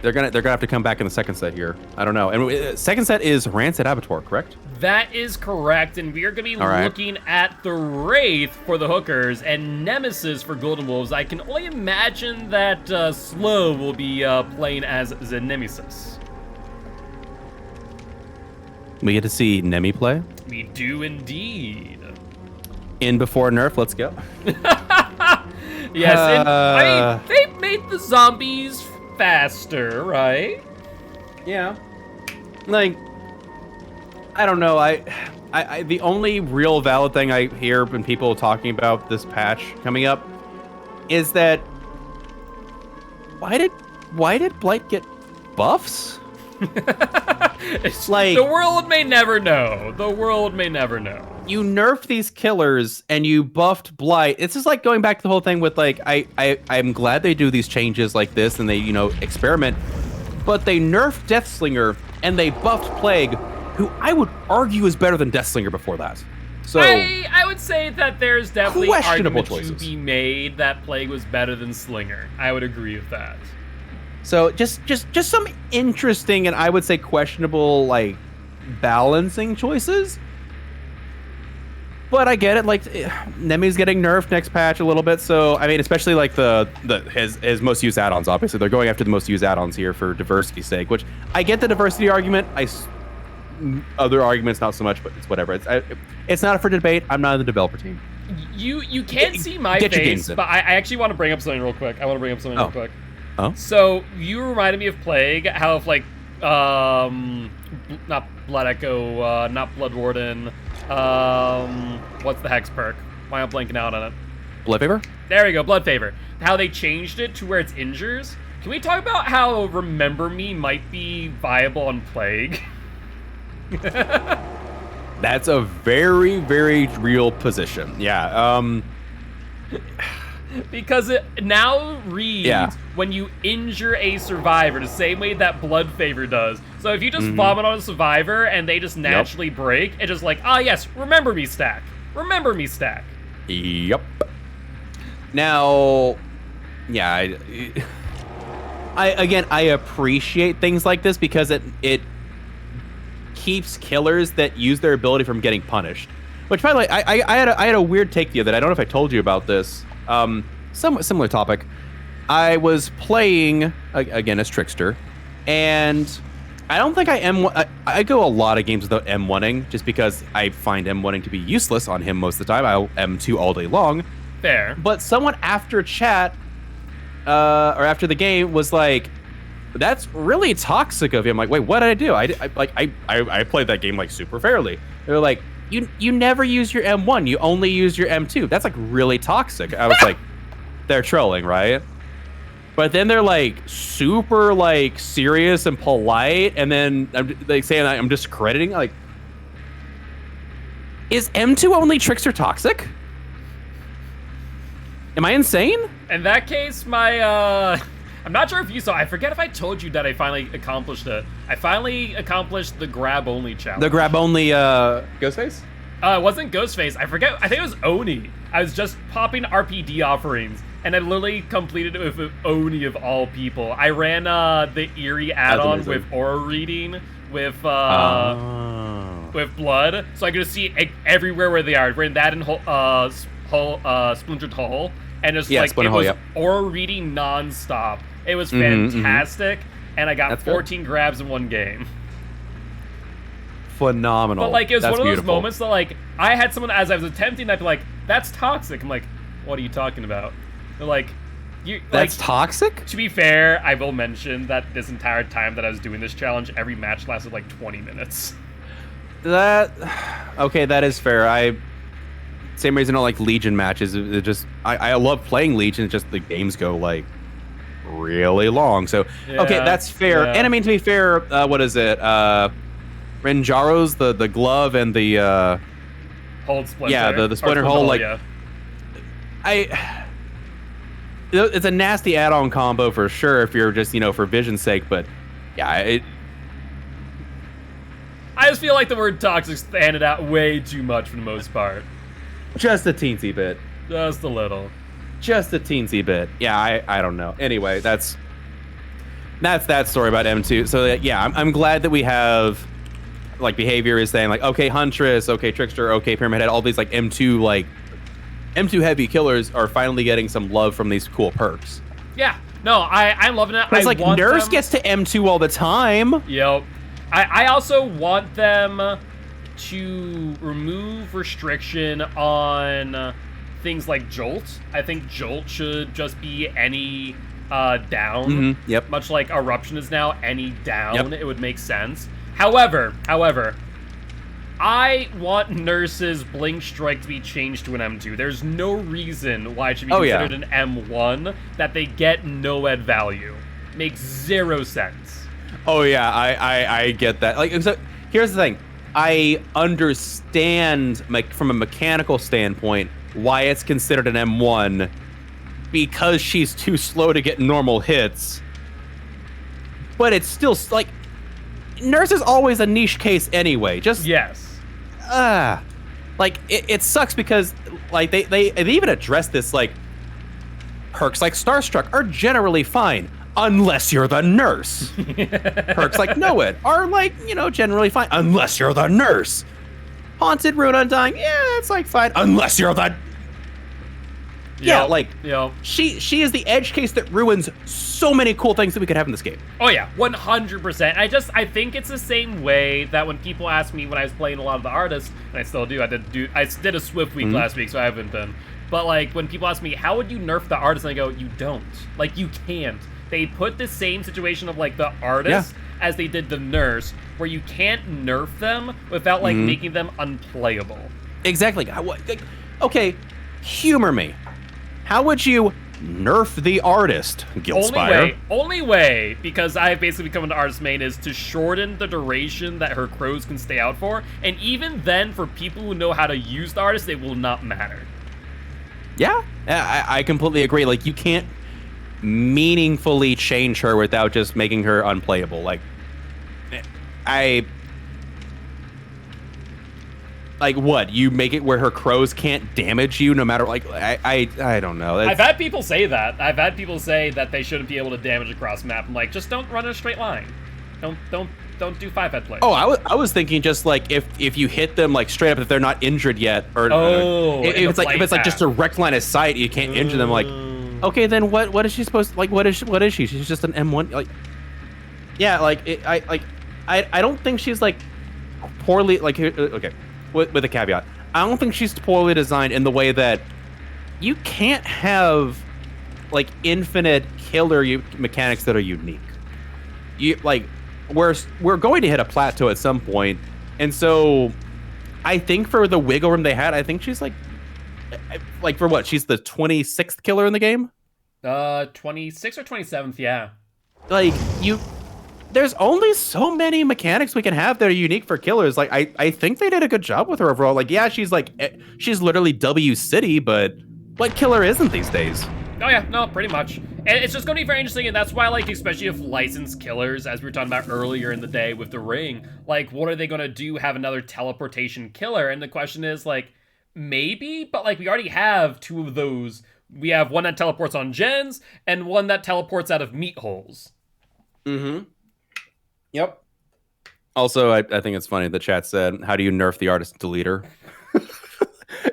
they're gonna have to come back in the second set here. I don't know. And second set is Rancid Abattoir, correct? That is correct, and we are gonna be looking at the Wraith for the hookers and Nemesis for Golden Wolves. I can only imagine that Slow will be playing as the Nemesis. We get to see Nemi play. We do indeed. In before nerf, let's go. Yes, I mean, they made the zombies faster, right? Yeah. Like, I don't know. I the only real valid thing I hear when people talking about this patch coming up is that why did Blight get buffs? Like, the world may never know. The world may never know. You nerfed these killers and you buffed Blight. It's just like going back to the whole thing with like I'm glad they do these changes like this and they, experiment. But they nerfed Deathslinger and they buffed Plague, who I would argue is better than Deathslinger before that. So I would say that there's definitely questionable argument to be made that Plague was better than Slinger. I would agree with that. So just some interesting and I would say questionable like balancing choices. But I get it, like Nemi's getting nerfed next patch a little bit, so I mean, especially like his most used add-ons. Obviously, they're going after the most used add-ons here for diversity's sake, which I get the diversity argument. Other arguments not so much, but it's whatever. It's not up for debate. I'm not in the developer team. You can't see my face, but I actually want to bring up something real quick. Real quick. Oh. So you reminded me of Plague, how if like not Blood Echo, not Blood Warden. What's the Hex perk? Why am I blanking out on it? Blood Favor? There we go, Blood Favor. How they changed it to where it's injures. Can we talk about how Remember Me might be viable on Plague? That's a very, very real position. Yeah. Because it now reads when you injure a survivor the same way that Blood Favor does. So if you just vomit on a survivor and they just naturally break, it's just like, yes, Remember Me stack. Remember Me stack. Yep. Now, yeah, I appreciate things like this because it keeps killers that use their ability from getting punished. Which, by the way, I had a weird take the other day. I don't know if I told you about this. Somewhat similar topic. I was playing again as Trickster, and I don't think I go a lot of games without M1ing just because I find M1ing to be useless on him most of the time. I'll M2 all day long. Fair. But someone after chat or after the game was like, "That's really toxic of him." Like, wait, what did I do? I played that game like super fairly. They were like, You never use your M1. You only use your M2. That's like really toxic. I was like, they're trolling, right? But then they're like super like serious and polite, and then they say I'm discrediting. Like, is M2 only Trickster toxic? Am I insane? In that case, I'm not sure if you saw. I forget if I told you that I finally accomplished it. I finally accomplished the grab only challenge. The grab only Ghostface? It wasn't Ghostface. I forget. I think it was Oni. I was just popping RPD offerings, and I literally completed it with Oni of all people. I ran the Eerie add-on with Aura Reading with blood, so I could see everywhere where they are. Ran that in Splintered Hull, and just it was Aura Reading nonstop. It was fantastic, and I got 14 grabs in one game. Phenomenal. But it was one of those moments that I had someone as I was attempting, I'd be like, "That's toxic." I'm like, "What are you talking about?" They're like, "That's toxic?" To be fair, I will mention that this entire time that I was doing this challenge, every match lasted 20 minutes. Okay, that is fair. Same reason I don't like Legion matches. It just I love playing Legion. It's just the games go really long. So okay, that's fair. Yeah. And I mean, to be fair, what is it? Renjaro's the glove and the Hold Splinter. Yeah, the Splinter Hole. It's a nasty add-on combo for sure if you're just for vision's sake. But yeah, I just feel like the word toxic standing out way too much for the most part. Just a teensy bit. Just a little. Just a teensy bit. Yeah, I don't know. Anyway, that's that story about M2. So yeah, I'm glad that we have behavior is saying okay, Huntress, okay, Trickster, okay, Pyramid Head, all these M2 heavy killers are finally getting some love from these cool perks. Yeah. No, I'm loving it. It's Nurse gets to M2 all the time. Yep. I also want them to remove restriction on things like Jolt. I think Jolt should just be any down. Yep. Much like Eruption is now any down. Yep. It would make sense. However, I want Nurse's Blink Strike to be changed to an M2. There's no reason why it should be considered an M1 that they get no ed value. Makes zero sense. Oh yeah, I get that. Like, so here's the thing. I understand from a mechanical standpoint why it's considered an M1 because she's too slow to get normal hits. But it's still like Nurse is always a niche case anyway. Just yes. Like it sucks because like they even address this, like perks like Starstruck are generally fine unless you're the nurse. Perks like Know It are like, generally fine unless you're the nurse. Haunted Rune Undying, yeah, it's like fine unless you're the she is the edge case that ruins so many cool things that we could have in this game. Oh yeah, 100%. I think it's the same way that when people ask me when I was playing a lot of the artists, and I still do. I did a Swift week last week, so I haven't been. But like when people ask me how would you nerf the artist, and I go, you don't. Like you can't. They put the same situation of like the artist as they did the nurse, where you can't nerf them without like making them unplayable. Exactly. Okay, humor me. How would you nerf the artist, Giltspire? Only way, because I've basically become an artist main, is to shorten the duration that her crows can stay out for, and even then, for people who know how to use the artist, it will not matter. Yeah, I completely agree. Like, you can't meaningfully change her without just making her unplayable. Like what? You make it where her crows can't damage you no matter, like, I don't know. I've had people say that. I've had people say that they shouldn't be able to damage across map. I'm like, just don't run in a straight line. Don't do 5-head play. Oh, I was thinking just like if you hit them like straight up, if they're not injured yet, or if it's like just a direct line of sight, you can't injure them. Like, okay, then what is she supposed to, like? What is she? She's just an M1. Like, yeah, like I don't think she's like poorly, like, okay. With a caveat, I don't think she's poorly designed in the way that you can't have like infinite killer mechanics that are unique. You like we're going to hit a plateau at some point, and so I think for the wiggle room they had, I think she's like for what? She's the 26th killer in the game. 26th or 27th, yeah. Like there's only so many mechanics we can have that are unique for killers. Like, I think they did a good job with her overall. Like, yeah, she's literally W City, but what killer isn't these days? Oh yeah, no, pretty much. And it's just going to be very interesting, and that's why, like, especially if licensed killers, as we were talking about earlier in the day with the ring, like, what are they going to do? Have another teleportation killer? And the question is, like, maybe, but, like, we already have 2 of those. We have one that teleports on gens, and one that teleports out of meat holes. Mm-hmm. Yep. Also, I think it's funny. The chat said, "How do you nerf the artist deleter?"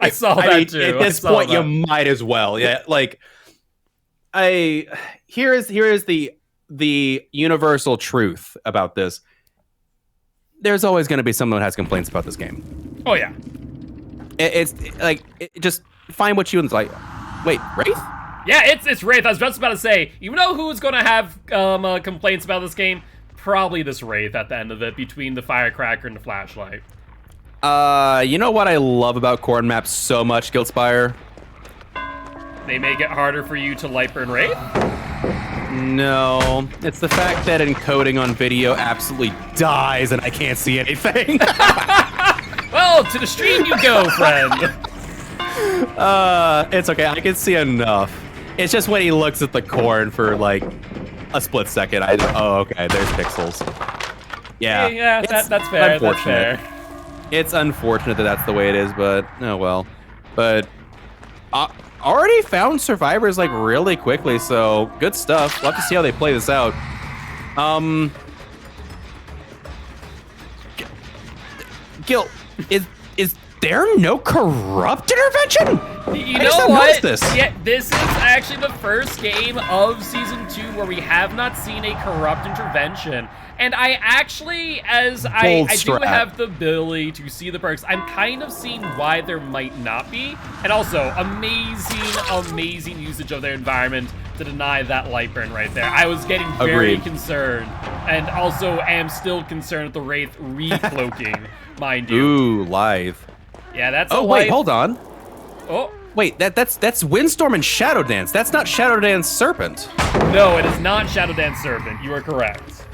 I saw that too. At this point, you might as well. Yeah, like here is the universal truth about this. There's always going to be someone who has complaints about this game. Oh yeah. It's like just find what you like. Wait, Wraith? Yeah, it's Wraith. I was just about to say, you know who's going to have complaints about this game? Probably this Wraith at the end of it, between the firecracker and the flashlight. You know what I love about corn maps so much, Giltspire? They make it harder for you to light burn Wraith? No, it's the fact that encoding on video absolutely dies and I can't see anything. Well, to the stream you go, friend. It's okay, I can see enough. It's just when he looks at the corn for like a split second, oh, okay, there's pixels. Yeah, that's fair. That's fair. It's unfortunate that that's the way it is, but oh well. But already found survivors like really quickly, so good stuff. We'll have to see how they play this out. Gil, is there no corrupt intervention? You I just know don't notice what? this. Yeah, this is actually the first game of Season 2 where we have not seen a corrupt intervention. And I actually, as I do have the ability to see the perks, I'm kind of seeing why there might not be. And also, amazing usage of their environment to deny that light burn right there. I was getting very concerned. And also am still concerned with the Wraith re-cloaking, mind you. Ooh, live. Yeah, that's Oh, wait, hold on. Oh. Wait, that's Windstorm and Shadow Dance. That's not Shadow Dance Serpent. No, it is not Shadow Dance Serpent. You are correct.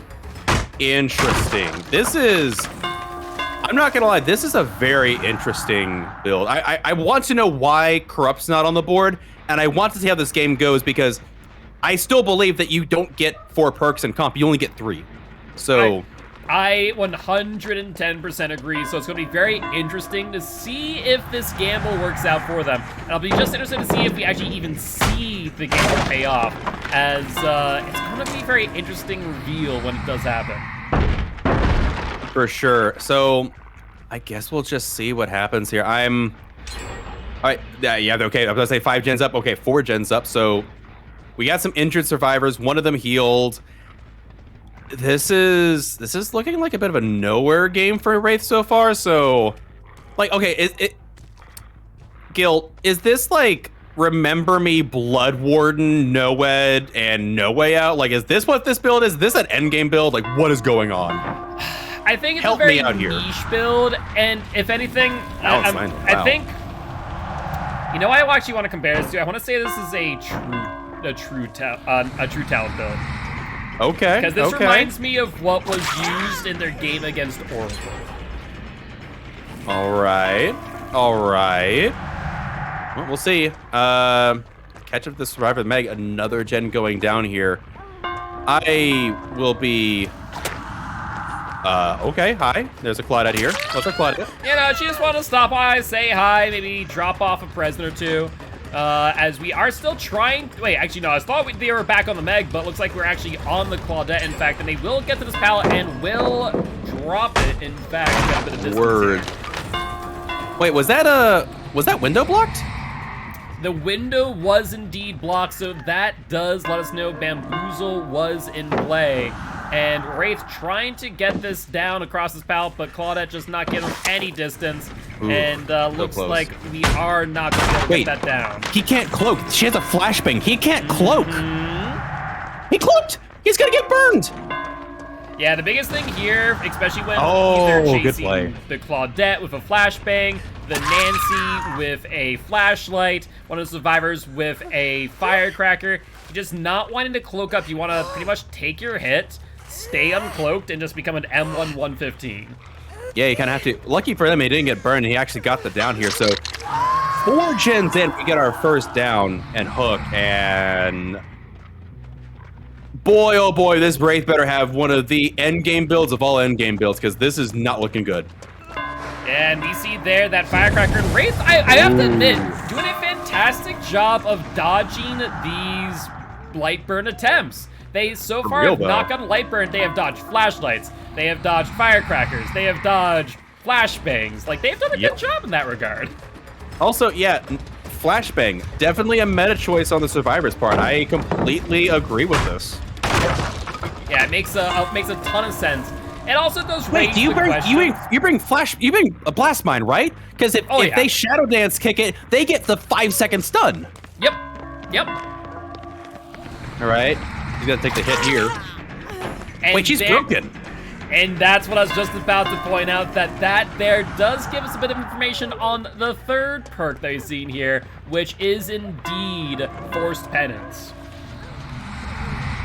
Interesting. This is... I'm not gonna lie, this is a very interesting build. I want to know why Corrupt's not on the board, and I want to see how this game goes, because I still believe that you don't get 4 perks in comp, you only get 3. So... I 110% agree, so it's going to be very interesting to see if this gamble works out for them. And I'll be just interested to see if we actually even see the gamble pay off, as it's going to be a very interesting reveal when it does happen. For sure. So, I guess we'll just see what happens here. All right, yeah, okay, I was going to say 5 gens up. Okay, 4 gens up, so we got some injured survivors. One of them healed. This is looking like a bit of a nowhere game for Wraith so far. So, like, okay, Gil, is this like Remember Me, Blood Warden, Noed, and No Way Out? Like, is this what this build is? Is this an endgame build? Like, what is going on? I think it's Help a very me out here. niche build, and if anything, I think, you know, what I actually want to compare this to. I want to say this is a true talent build. Okay. Because this reminds me of what was used in their game against Oracle. All right. Well, we'll see. Catch up the Survivor Meg. Another gen going down here. I will be... okay, hi. There's a Claudette here. What's a Claudette? You know, she just wanted to stop by, say hi, maybe drop off a present or two. As we are still trying... Wait, actually, no, I thought they were back on the Meg, but looks like we're actually on the Claudette, in fact, and they will get to this pallet and will drop it, in fact. Got a bit of distance Word. here. Wait, was that window blocked? The window was indeed blocked, so that does let us know Bamboozle was in play. And Wraith trying to get this down across this pallet, but Claudette just not getting any distance. Ooh, and looks close. Like we are not going to be able to get that down. He can't cloak. She has a flashbang. He can't cloak. He cloaked. He's going to get burned. Yeah, the biggest thing here, especially when either chasing the Claudette with a flashbang, the Nancy with a flashlight, one of the survivors with a firecracker, just not wanting to cloak up. You want to pretty much take your hit, stay uncloaked, and just become an M1 115. Yeah, you kind of have to. Lucky for them, he didn't get burned. He actually got the down here. So 4 gens in, we get our first down and hook. And boy, oh boy, this Wraith better have one of the end game builds of all end game builds, because this is not looking good. And we see there that firecracker and Wraith, I have to admit, doing a fantastic job of dodging these light burn attempts. They so far have not gotten light burn. They have dodged flashlights. They have dodged firecrackers. They have dodged flashbangs. Like, they've done a good job in that regard. Also, yeah, flashbang, definitely a meta choice on the survivor's part. I completely agree with this. Yeah, it makes a ton of sense. It also does Wait, do you bring a blast mine, right? Because if they shadow dance kick it, they get the 5-second stun. Yep. All right, he's gonna take the hit here. And wait, she's broken. And that's what I was just about to point out, that there does give us a bit of information on the third perk that we've seen here, which is indeed Forced Penance.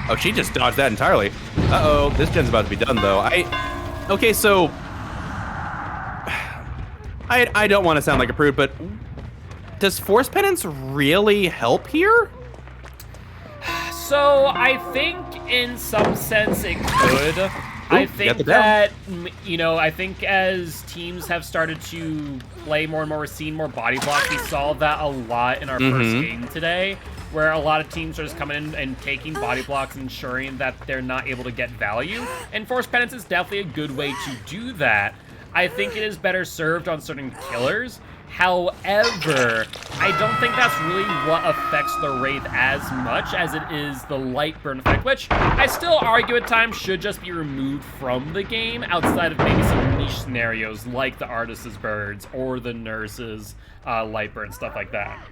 Oh, she just dodged that entirely. Uh-oh, this gen's about to be done, though. Okay, so... I don't want to sound like a prude, but does Force Penance really help here? So, I think in some sense it could. I think that, you know, I think as teams have started to play more and more, we're seeing more body blocks. We saw that a lot in our first game today, where a lot of teams are just coming in and taking body blocks and ensuring that they're not able to get value. And Force Penance is definitely a good way to do that. I think it is better served on certain killers. However, I don't think that's really what affects the Wraith as much as it is the light burn effect, which I still argue at times should just be removed from the game outside of maybe some niche scenarios like the Artist's Birds or the Nurse's light burn, stuff like that.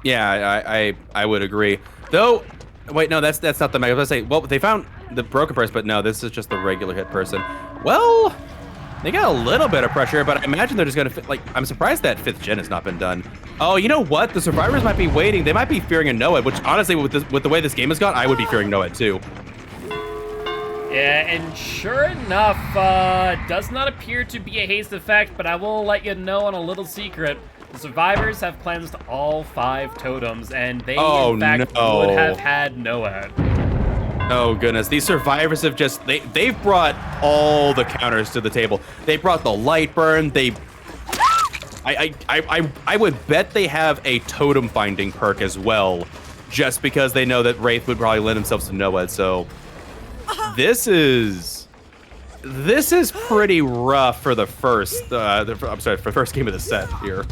Yeah, I would agree. Though, wait, no, that's not the mega. I was gonna say, well, they found the broken person, but no, this is just the regular hit person. Well, they got a little bit of pressure, but I imagine they're just gonna fit, like, I'm surprised that 5th gen has not been done. Oh, you know what? The survivors might be waiting. They might be fearing a NOED, which honestly, with the way this game has gone, I would be fearing NOED too. Yeah, and sure enough, does not appear to be a haste effect, but I will let you know on a little secret. The survivors have cleansed all 5 totems, and they, in fact, would have had NOED. Oh goodness, these survivors have just, they've brought all the counters to the table. They brought the light burn, I would bet they have a totem finding perk as well, just because they know that Wraith would probably lend themselves to NOED, so this is pretty rough for the first, for the first game of the set here.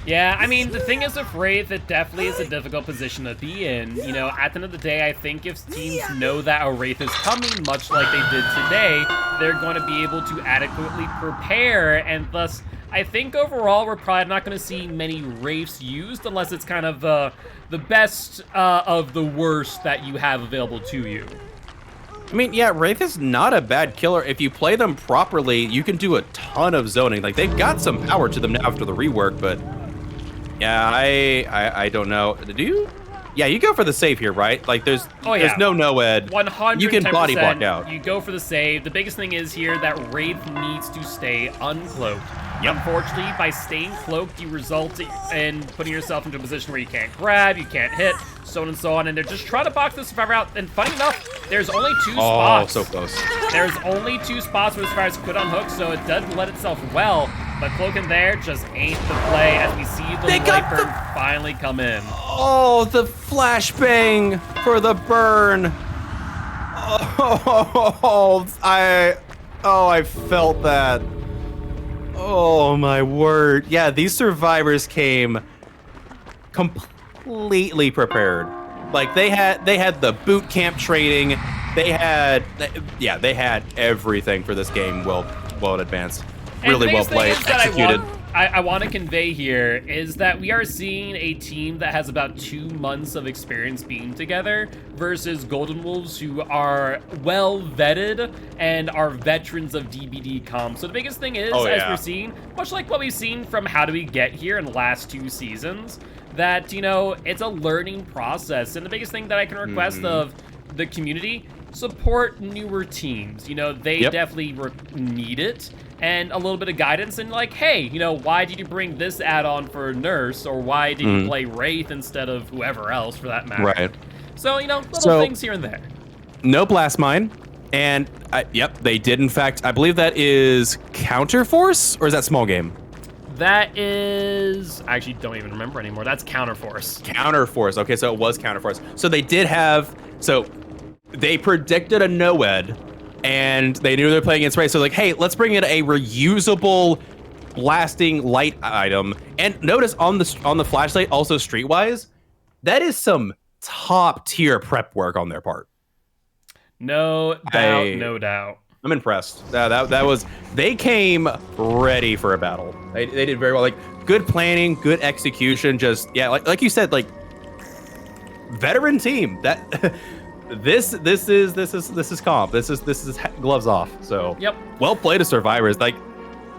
Yeah, I mean, the thing is with Wraith, it definitely is a difficult position to be in. You know, at the end of the day, I think if teams know that a Wraith is coming, much like they did today, they're going to be able to adequately prepare, and thus, I think overall, we're probably not going to see many Wraiths used, unless it's kind of the best of the worst that you have available to you. I mean, yeah, Wraith is not a bad killer. If you play them properly, you can do a ton of zoning. Like, they've got some power to them now after the rework, but yeah, I don't know. Do you? Yeah, you go for the save here, right? Like, there's no NOED. 110%. You can body block out. You go for the save. The biggest thing is here that Wraith needs to stay uncloaked. Yep. Unfortunately, by staying cloaked, you result in putting yourself into a position where you can't grab, you can't hit, so on and so on, and they're just trying to box the survivor out, and funny enough, there's only 2 spots. Oh, so close. There's only 2 spots where the survivors could unhook, so it does let itself well, but Cloak in there just ain't the play as we see the light burn finally come in. Oh, the flashbang for the burn. Oh, I felt that. Oh my word. Yeah, these survivors came completely prepared. Like, they had the boot camp training. They had everything for this game well in advance. Really well played, executed. I want to convey here is that we are seeing a team that has about 2 months of experience being together versus Golden Wolves, who are well vetted and are veterans of DBD comp. So the biggest thing is, as we're seeing, much like what we've seen from How Do We Get Here in the last 2 seasons, that, you know, it's a learning process. And the biggest thing that I can request of the community, support newer teams. You know, they definitely need it. And a little bit of guidance and like, hey, you know, why did you bring this add-on for Nurse, or why did you play Wraith instead of whoever else for that matter? Right. So, you know, little things here and there. No blast mine. And, yep, they did, in fact, I believe that is Counterforce, or is that small game? That is, I actually don't even remember anymore. That's Counterforce. Counterforce. Okay, so it was Counterforce. So they did have, so they predicted a NOED, and they knew they were playing against Wraith, so like, hey, let's bring in a reusable blasting light item. And notice on the flashlight, also streetwise, that is some top tier prep work on their part. No doubt. I'm impressed. That was, they came ready for a battle. They did very well. Like, good planning, good execution. Just, yeah, like you said, like, veteran team. That. This is comp. This is gloves off. So well played to survivors. Like,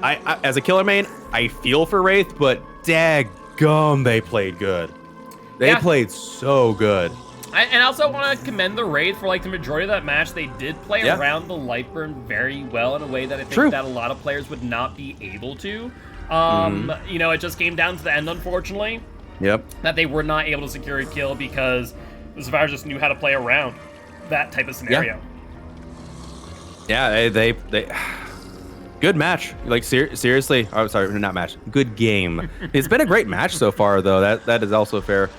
I as a killer main, I feel for Wraith, but daggum, they played good. They played so good. And I also want to commend the Wraith for, like, the majority of that match. They did play around the light burn very well in a way that I think that a lot of players would not be able to. You know, it just came down to the end, unfortunately. That they were not able to secure a kill because the survivors just knew how to play around that type of scenario. Yeah, they good match. Like, seriously, I'm sorry, not match. Good game. It's been a great match so far, though. That is also fair.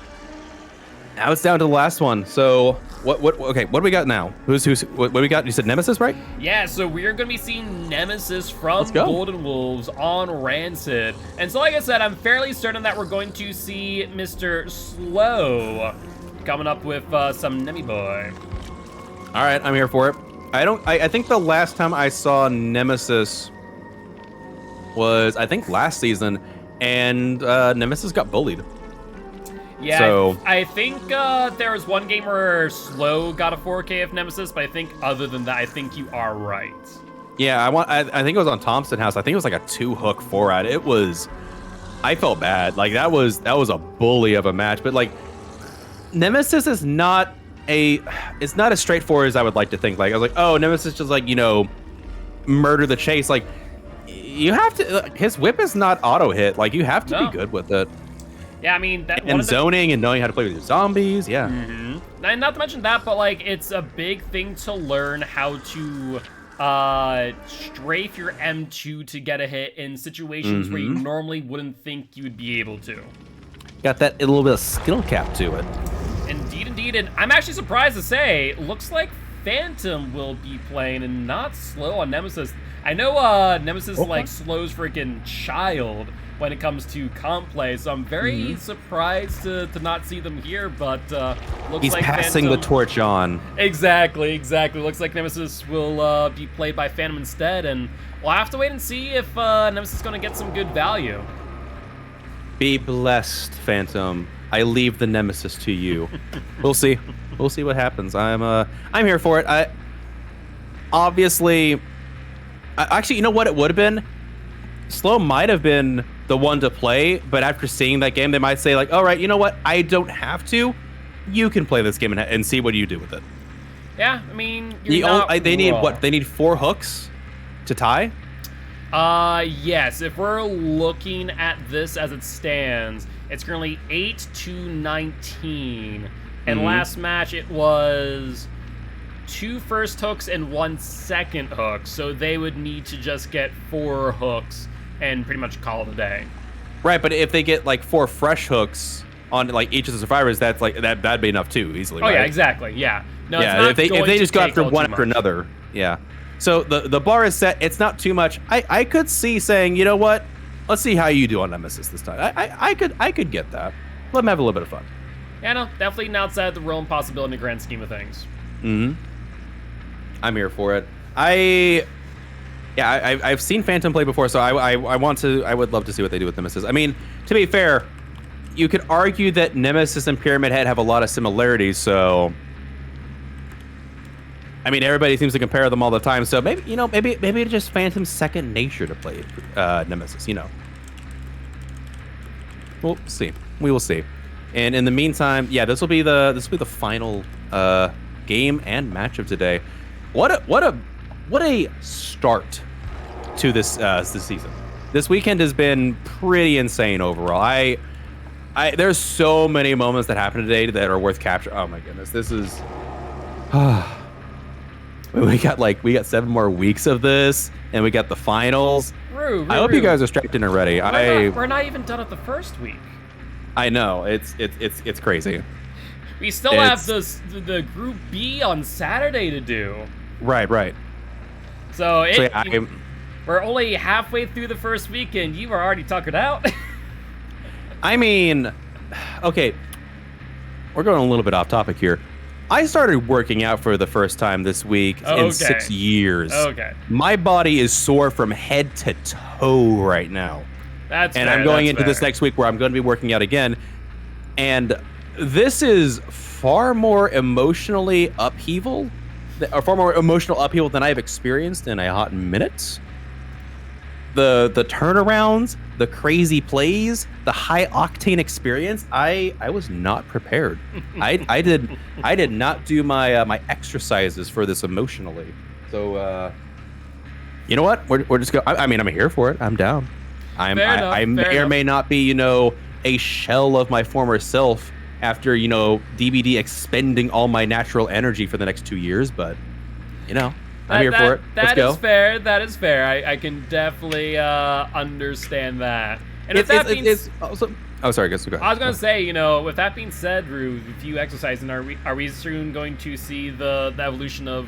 Now it's down to the last one. So okay, what do we got now? What do we got? You said Nemesis, right? Yeah, so we're going to be seeing Nemesis from Let's go. Golden Wolves on Rancid. And so like I said, I'm fairly certain that we're going to see Mr. Slow coming up with some Nemi Boy. All right, I'm here for it. I think the last time I saw Nemesis was, I think, last season, and Nemesis got bullied. Yeah, so, I think there was one game where Slow got a 4K of Nemesis, but I think other than that, I think you are right. Yeah, I think it was on Thompson House. I think it was like a 2-hook 4-ad. It was, I felt bad. Like that was a bully of a match. But like, Nemesis is not it's not as straightforward as I would like to think. Like I was like, oh, Nemesis just like, murder the chase. Like you have to. His whip is not auto hit. Like you have to be good with it. Yeah, I mean, and zoning and knowing how to play with your zombies, yeah. Mm-hmm. And not to mention that, but like, it's a big thing to learn how to strafe your M2 to get a hit in situations where you normally wouldn't think you would be able to. Got that little bit of skill cap to it. Indeed, and I'm actually surprised to say, looks like Phantom will be playing and not Slow on Nemesis. I know Nemesis like Slow's freaking child when it comes to comp play, so I'm very surprised to not see them here, but looks He's like passing Phantom... the torch on. Exactly. Looks like Nemesis will be played by Phantom instead, and we'll have to wait and see if Nemesis is going to get some good value. Be blessed, Phantom. I leave the Nemesis to you. We'll see. We'll see what happens. I'm here for it. Actually, you know what it would have been? Slow might have been the one to play, but after seeing that game, they might say like, all right, you know what? I don't have to. You can play this game and see what you do with it. Yeah, I mean, they need what? They need 4 hooks to tie? Yes. If we're looking at this as it stands, it's currently 8-19. And last match, it was 2 first hooks and 1 second hook. So they would need to just get 4 hooks and pretty much call it a day. Right, but if they get like 4 fresh hooks on like each of the survivors, that's like that'd be enough too, easily. Oh right? Yeah, exactly. Yeah. No, yeah. It's If not they just go after one too after much. another, yeah. So the bar is set. It's not too much. I could see saying, you know what? Let's see how you do on Nemesis this time. I could get that. Let them have a little bit of fun. Yeah, no, definitely outside the realm possibility in the grand scheme of things. I'm here for it. I've seen Phantom play before, so I would love to see what they do with Nemesis. I mean, to be fair, you could argue that Nemesis and Pyramid Head have a lot of similarities, so I mean, everybody seems to compare them all the time, so maybe it's just Phantom's second nature to play Nemesis, We'll see. We will see. And in the meantime, yeah, this will be the final game and match of today. What a start to this season. This weekend has been pretty insane overall. There's so many moments that happened today that are worth capturing. Oh my goodness, this is. We got 7 more weeks of this, and we got the finals. I hope you guys are strapped in already. We're not even done at the first week. I know it's crazy. We still have the Group B on Saturday to do. Right. So we're only halfway through the first weekend. You are already tuckered out. I mean, okay, we're going a little bit off topic here. I started working out for the first time this week in 6 years. Okay. My body is sore from head to toe right now. I'm going into this next week where I'm going to be working out again. And this is far more emotional upheaval than I've experienced in a hot minute. The turnarounds, the crazy plays, the high octane experience. I was not prepared. I did not do my exercises for this emotionally. So you know what? We're just going. I mean, I'm here for it. I'm down. I may or may not be a shell of my former self after DBD expending all my natural energy for the next 2 years, but I'm here for it. Let's go. That is fair. I can definitely understand that. And it's also Oh, sorry, guess we got. I was gonna say, with that being said, Rue, with you exercising, are we soon going to see the evolution of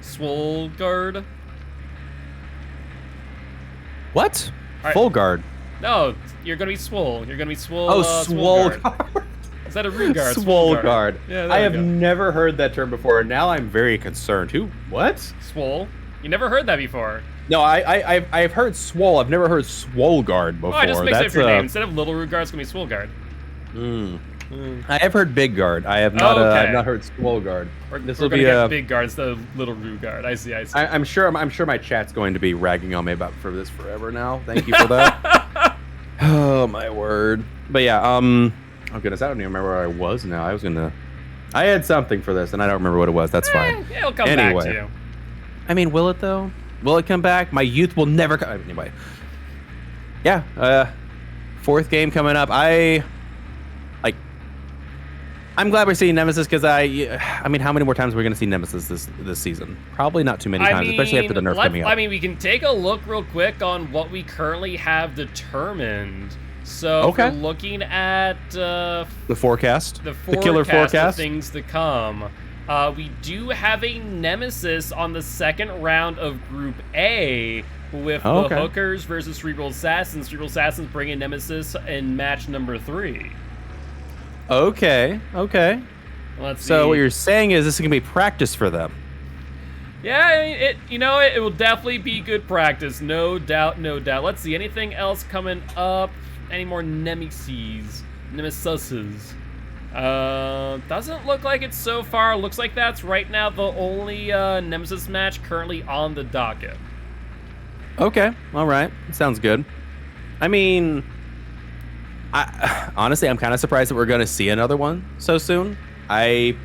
Swoleguard? What? Right. Full guard. No, you're gonna be Swole. You're gonna be Swole. Oh, Swoleguard. Is that a Rugaard? Swoleguard. Yeah, I have never heard that term before, and now I'm very concerned. Who? What? Swole. You never heard that before. No, I've heard Swole. I've never heard Swoleguard before. Oh, I just mixed up your name. Instead of Little Rugaard, it's gonna be Swoleguard. I have heard Big Guard. I have not. Okay. I've not heard Swoleguard. This will be a Big Guard instead of Little Rugaard. I see. I'm sure my chat's going to be ragging on me for this forever now. Thank you for that. Oh my word. But yeah. Oh goodness, I don't even remember where I was now. I had something for this, and I don't remember what it was. That's fine. It'll come back to you. I mean, will it though? Will it come back? My youth will never come. Anyway. Yeah. Fourth game coming up. I'm glad we're seeing Nemesis because I mean, how many more times are we going to see Nemesis this season? Probably not too many times, especially after the nerf coming up. I mean, we can take a look real quick on what we currently have determined. So if we're looking at the forecast, the killer forecast of things to come. We do have a Nemesis on the second round of Group A with the Hookers versus Cerebral Assassins. Cerebral Assassins bringing Nemesis in match number 3. Okay. Let's see. So what you're saying is this is gonna be practice for them. Yeah, it will definitely be good practice, no doubt. Let's see, anything else coming up? Any more Nemesises? Doesn't look like it so far. Looks like that's right now the only Nemesis match currently on the docket. Okay, all right, sounds good. I mean, honestly, I'm kind of surprised that we're going to see another one so soon. I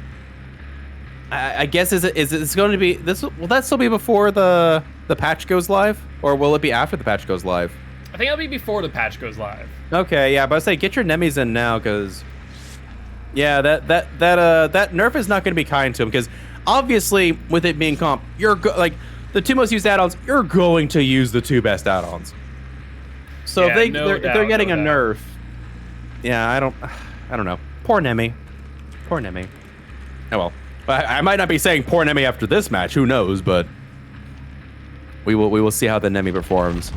guess is it going to be this? Will that still be before the patch goes live, or will it be after the patch goes live? I think it'll be before the patch goes live. Okay, yeah, but I say get your Nemis in now, because yeah, that nerf is not going to be kind to him, because obviously with it being comp, like the 2 most used add-ons, you're going to use the 2 best add-ons. So yeah, if they're getting a nerf. Yeah, I don't know. Poor Nemi. Oh well. I might not be saying poor Nemi after this match. Who knows? But we will see how the Nemi performs.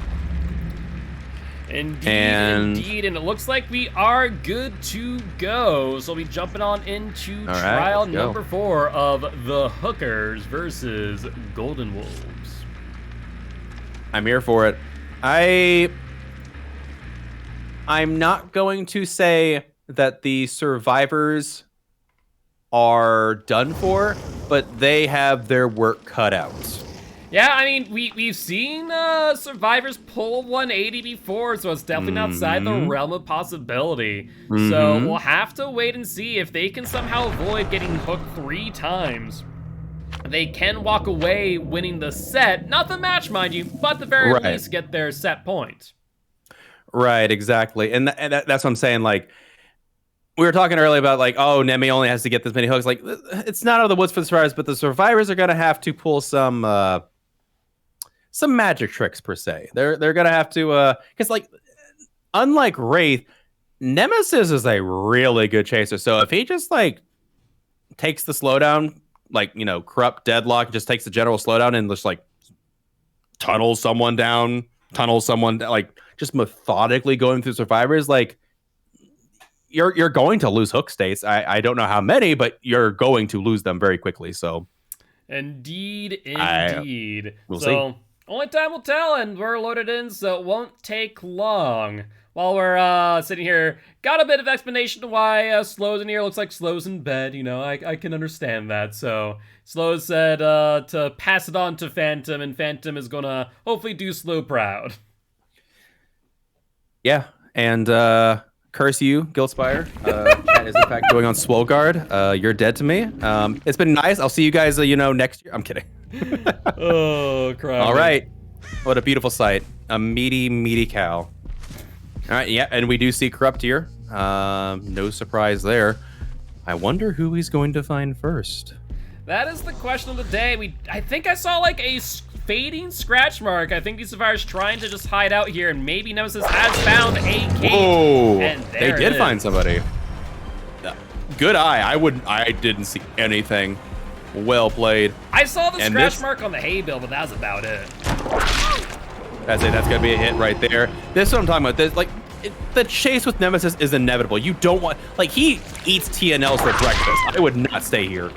Indeed, and it looks like we are good to go. So we'll be jumping on into trial number 4 of the Hookers versus Golden Wolves. I'm here for it. I'm not going to say that the survivors are done for, but they have their work cut out. Yeah, I mean, we've seen survivors pull 180 before, so it's definitely outside the realm of possibility. So we'll have to wait and see if they can somehow avoid getting hooked 3 times. They can walk away winning the set, not the match, mind you, but at the very least get their set point. Right, exactly. And that's what I'm saying. Like, we were talking earlier about, like, oh, Nemi only has to get this many hooks. Like, it's not out of the woods for the survivors, but the survivors are going to have to pull some magic tricks, per se. They're going to have to, because, like, unlike Wraith, Nemesis is a really good chaser. So if he just, like, takes the slowdown, like, corrupt deadlock, just takes the general slowdown and just, like, tunnels someone down, like, just methodically going through survivors, like, you're going to lose hook states. I don't know how many, but you're going to lose them very quickly. So, indeed. We'll see. Only time will tell, and we're loaded in, so it won't take long. While we're sitting here, got a bit of explanation why Slow's in here. Looks like Slow's in bed. I can understand that. So Slow said to pass it on to Phantom, and Phantom is gonna hopefully do Slow proud. Yeah, and curse you, Giltspire. Chat is in fact going on Swoleguard. You're dead to me. It's been nice. I'll see you guys, next year. I'm kidding. Oh, crap. All right. What a beautiful sight. A meaty cow. All right, yeah, and we do see Corrupt here. No surprise there. I wonder who he's going to find first. That is the question of the day. I think I saw like a fading scratch mark. I think these survivors trying to just hide out here, and maybe Nemesis has found a cave. Whoa, And they there did it find is. somebody. Good eye. I didn't see anything. Well played. I saw the And scratch this- mark on the hay bale, but that's about it. That's it. That's gonna be a hit right there. This is what I'm talking about. This, like, the chase with Nemesis is inevitable. You don't want, like, he eats TNLs for breakfast. I would not stay here.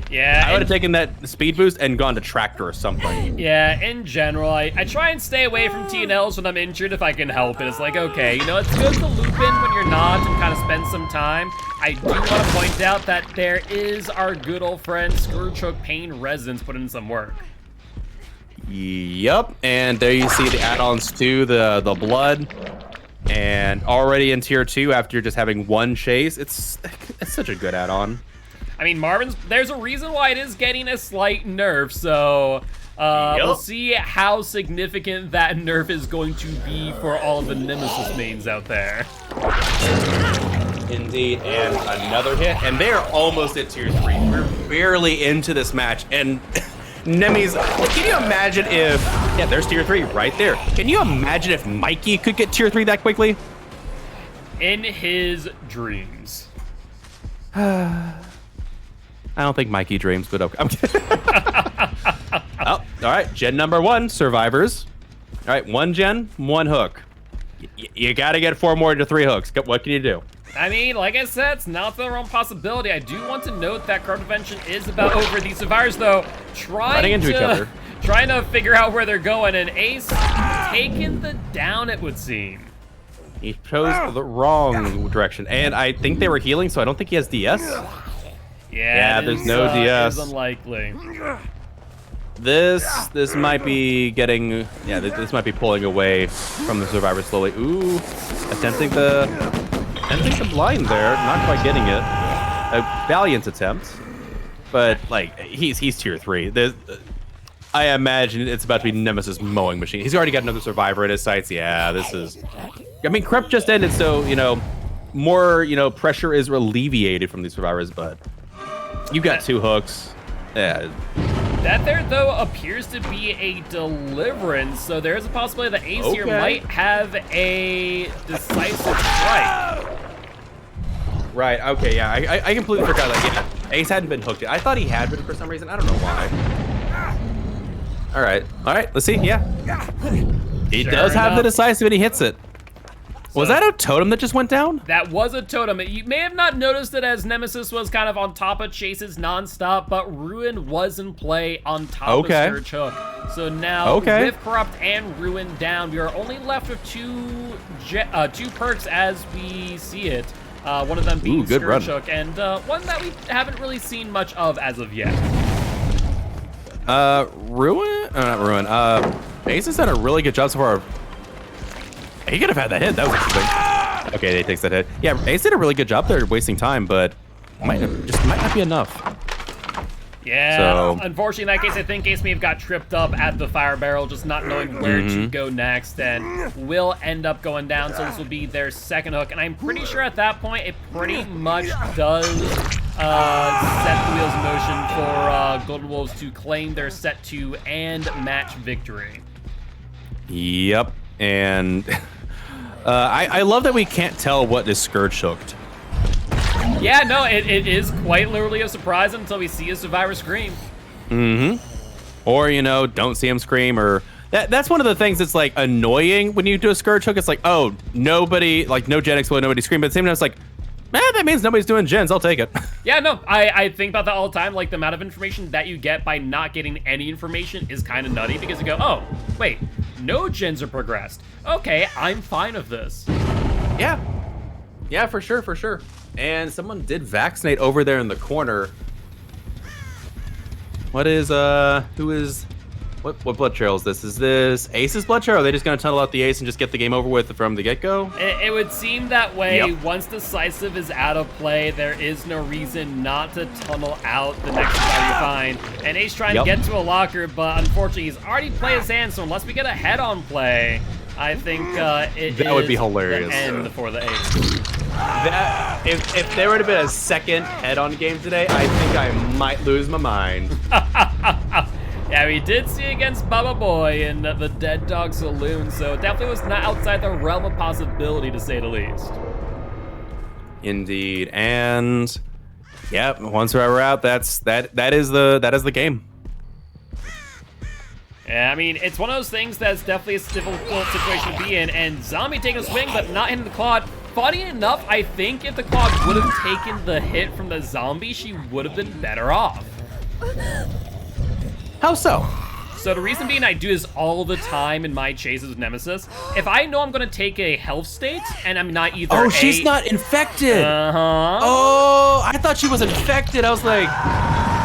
Yeah. I would have taken that speed boost and gone to tractor or something. Yeah, in general, I try and stay away from TNLs when I'm injured if I can help it. It's like, okay, you know, it's good to loop in when you're not and kind of spend some time. I do want to point out that there is our good old friend Scourgehook Pain Residence put in some work. Yep, and there you see the add-ons to the blood. And already in tier 2 after just having one chase, it's such a good add-on. I mean, there's a reason why it is getting a slight nerf, so we'll see how significant that nerf is going to be for all the Nemesis mains out there. Indeed, and another hit, and they're almost at tier 3. We're barely into this match, and Nemi's, can you imagine if, yeah, there's tier 3 right there. Can you imagine if Mikey could get tier 3 that quickly? In his dreams. I don't think Mikey dreams, but okay. I'm kidding. Oh, all right, gen number 1, survivors. All right, 1 gen, 1 hook. You got to get 4 more to 3 hooks. What can you do? I mean, like I said, it's not the wrong possibility. I do want to note that crowd prevention is about over. These survivors, though, Running into each other. trying to figure out where they're going, and Ace taking the down, it would seem. He chose the wrong direction, and I think they were healing, so I don't think he has DS. Yeah, there's no DS. Is unlikely. This might be getting, yeah, this might be pulling away from the survivor slowly. Ooh, attempting the blind there, not quite getting it. A valiant attempt, but like he's tier 3. I imagine it's about to be Nemesis mowing machine. He's already got another survivor in his sights. Yeah, this is. I mean, Crep just ended, so more pressure is alleviated from these survivors, but you got 2 hooks. Yeah. That there, though, appears to be a deliverance, so there's a possibility that Ace here might have a decisive strike. Right, okay, yeah, I completely forgot that, yeah, Ace hadn't been hooked yet. I thought he had been for some reason, I don't know why. All right, let's see, yeah. He does have the decisive and he hits it. Was that a totem that just went down? That was a totem. You may have not noticed it as Nemesis was kind of on top of chases nonstop, but Ruin was in play on top of Scourgehook. So now, with Corrupt and Ruin down, we are only left with two perks as we see it. One of them being Scourgehook, and one that we haven't really seen much of as of yet. Ruin? Not Ruin. Ace has done a really good job so far. He could have had that hit. That was interesting. Okay, he takes that hit. Yeah, Ace did a really good job there, wasting time, but might not be enough. Yeah, so, unfortunately, in that case, I think Ace may have got tripped up at the fire barrel, just not knowing where to go next, and will end up going down, so this will be their second hook, and I'm pretty sure at that point, it pretty much does set the wheels in motion for Golden Wolves to claim their set 2 and match victory. Yep, and I love that we can't tell what is Scourge hooked. Yeah, no, it is quite literally a surprise until we see a survivor scream. Or, don't see him scream, or that's one of the things that's like annoying when you do a Scourge hook. It's like, oh, nobody, like no gen explode, nobody scream, but at the same time it's like, that means nobody's doing gens, I'll take it. Yeah, no, I think about that all the time. Like, the amount of information that you get by not getting any information is kind of nutty, because you go, oh, wait, no gens are progressed. Okay, I'm fine with this. Yeah, for sure. And someone did vaccinate over there in the corner. What blood trail is this? Is this Ace's blood trail, or are they just going to tunnel out the Ace and just get the game over with from the get-go? It would seem that way. Once Decisive is out of play, there is no reason not to tunnel out the next guy you find. And Ace trying to get to a locker, but unfortunately he's already played his hand, so unless we get a head-on play, I think that would be hilarious. The end for the Ace. If there would have been a second head-on game today, I think I might lose my mind. Yeah, we did see against Bubba Boy in the Dead Dog Saloon, so it definitely was not outside the realm of possibility, to say the least. Indeed, and yeah, once we're out, that is the game. Yeah, I mean, it's one of those things that's definitely a difficult situation to be in, and Zombie taking a swing, but not hitting the Claude. Funny enough, I think if the Claude would have taken the hit from the Zombie, she would have been better off. How so? So the reason being I do this all the time in my chases with Nemesis. If I know I'm going to take a health state, and I'm not either Oh, she's not infected! Uh-huh. Oh, I thought she was infected. I was like,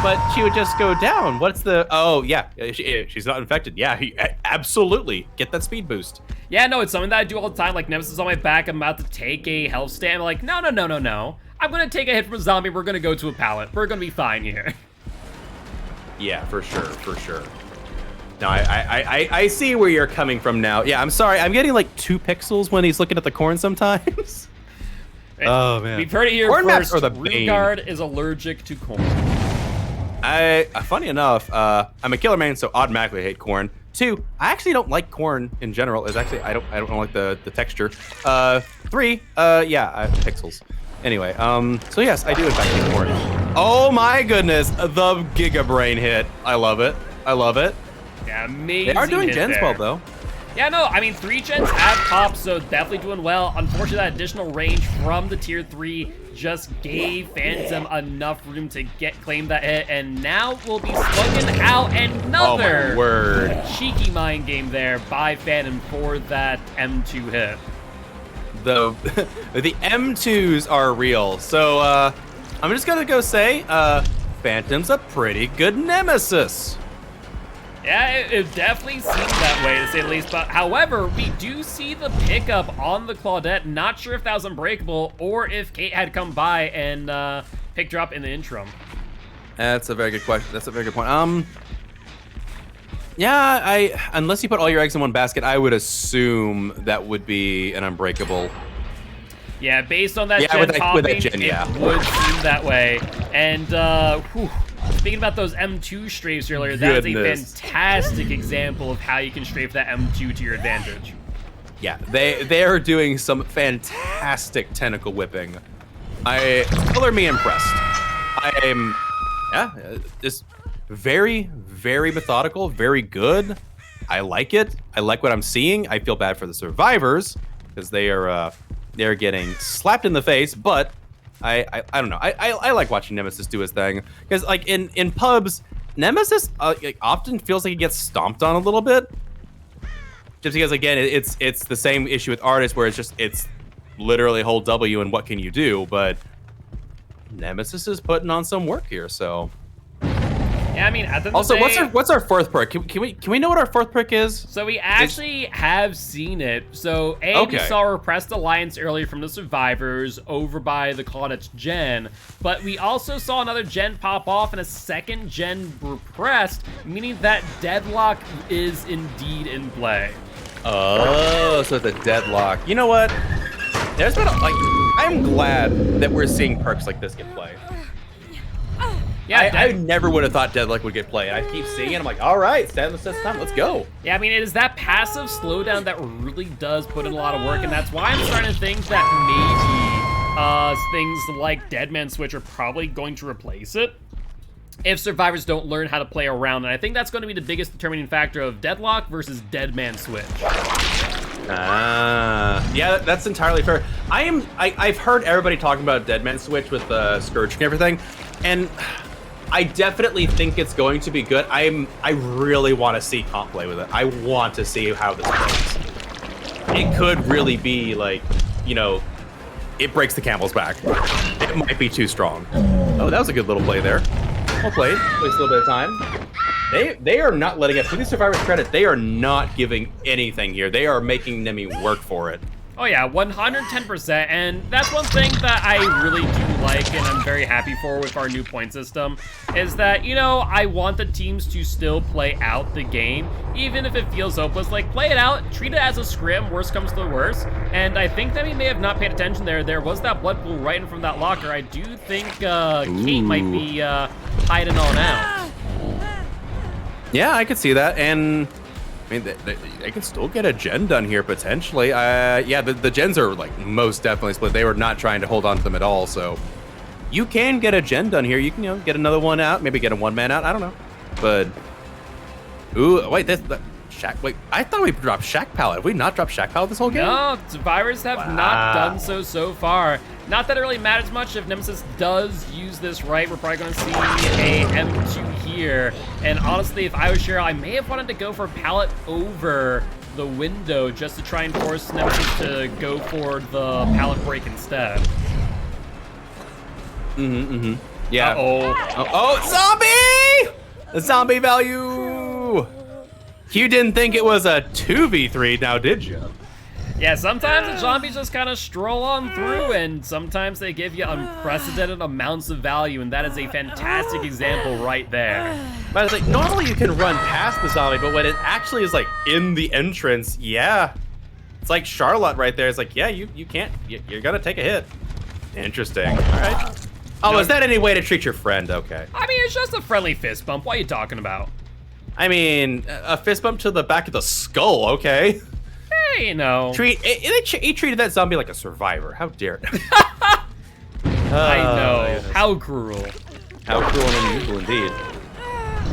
but she would just go down. What's the... Oh, yeah, she's not infected. Yeah, absolutely. Get that speed boost. Yeah, no, it's something that I do all the time. Like, Nemesis on my back, I'm about to take a health state. I'm like, no. I'm going to take a hit from a zombie. We're going to go to a pallet. We're going to be fine here. Yeah, for sure. No, I see where you're coming from now. Yeah, I'm sorry. I'm getting like 2 pixels when he's looking at the corn sometimes. Oh, man. We've heard it here corn first. Maps are the bane. Rugaard is allergic to corn. Funny enough, I'm a killer man, so automatically I hate corn. 2, I actually don't like corn in general. Is actually I don't like the texture. 3, pixels. Anyway, so yes, I do in fact hate corn. Oh my goodness, the Giga Brain hit. I love it. Yeah, amazing. They are doing hit gens there. well though. Yeah, no, I mean, 3 gens have popped, so definitely doing well. Unfortunately, that additional range from the tier 3 just gave Phantom enough room to claim that hit, and now we'll be slugging out another Oh my word. cheeky mind game there by Phantom for that M2 hit. The M2s are real, so I'm just gonna go say Phantom's a pretty good nemesis. Yeah, it definitely seems that way, to say the least. But however, we do see the pickup on the Claudette. Not sure if that was unbreakable or if Kate had come by and picked her up in the interim. That's a very good question. That's a very good point. Yeah, unless you put all your eggs in one basket, I would assume that would be an unbreakable. Yeah, based on that Yeah, gen with that popping, gen, yeah. it would seem that way. And speaking about those M2 strafes earlier, that is a fantastic example of how you can strafe that M2 to your advantage. Yeah, they are doing some fantastic tentacle whipping. Color me impressed. I'm just very, very methodical, very good. I like it. I like what I'm seeing. I feel bad for the survivors because they're getting slapped in the face, but I don't know. I like watching Nemesis do his thing because like in pubs, Nemesis often feels like he gets stomped on a little bit. Just because again, it's the same issue with artists where it's literally hold W and what can you do, but Nemesis is putting on some work here, so. Yeah, I mean, at the end also, of the day, what's our 4th perk? Can we know what our 4th perk is? So we actually have seen it. So we saw Repressed Alliance earlier from the survivors over by the Claudette's gen, but we also saw another gen pop off and a 2nd gen repressed, meaning that Deadlock is indeed in play. Oh, so the Deadlock. You know what? There's been I'm glad that we're seeing perks like this get played. Yeah, I never would have thought Deadlock would get played. I keep seeing it. I'm like, all right, stand the test of time. Let's go. Yeah, I mean, it is that passive slowdown that really does put in a lot of work, and that's why I'm starting to think that maybe things like Deadman Switch are probably going to replace it if survivors don't learn how to play around. And I think that's going to be the biggest determining factor of Deadlock versus Deadman Switch. Yeah, that's entirely fair. I've heard everybody talking about Deadman Switch with the Scourge and everything, and I definitely think it's going to be good. I really want to see comp play with it. I want to see how this plays. It could really be like, it breaks the camel's back. It might be too strong. Oh, that was a good little play there. Well played. Wastes a little bit of time. They are not letting up. To these survivors' credit, they are not giving anything here. They are making Nemi work for it. Oh yeah, 110%, and that's one thing that I really do like and I'm very happy for with our new point system, is that, I want the teams to still play out the game, even if it feels hopeless. Like, play it out, treat it as a scrim, worst comes to the worst, and I think that we may have not paid attention there. There was that blood pool right in from that locker. I do think Kate might be hiding on out. Yeah, I could see that, and I mean, they can still get a gen done here potentially. Yeah, the gens are like most definitely split. They were not trying to hold on to them at all, so you can get a gen done here. You can get another one out, maybe get a one-man out. I don't know, but ooh, wait, that Shack. Wait, I thought we dropped Shack Pallet. Have we not dropped Shack Pallet this whole game? No, survivors have not done so far. Not that it really matters much if Nemesis does use this right. We're probably going to see a M2 here. And honestly, if I was Cheryl, I may have wanted to go for Pallet over the window just to try and force Nemesis to go for the Pallet break instead. Yeah. Zombie! The zombie value! You didn't think it was a 2v3 now, did you? Yeah, sometimes the zombies just kind of stroll on through, and sometimes they give you unprecedented amounts of value, and that is a fantastic example right there. But it's like, normally you can run past the zombie, but when it actually is like in the entrance, yeah. It's like Charlotte right there. It's like, yeah, you can't, you're gonna take a hit. Interesting, all right. Oh, no, is that any way to treat your friend? Okay. I mean, it's just a friendly fist bump. What are you talking about? I mean, a fist bump to the back of the skull, okay? Hey, you know. He treated that zombie like a survivor. How dare it? I know. Yes. How cruel. How cruel and unusual indeed.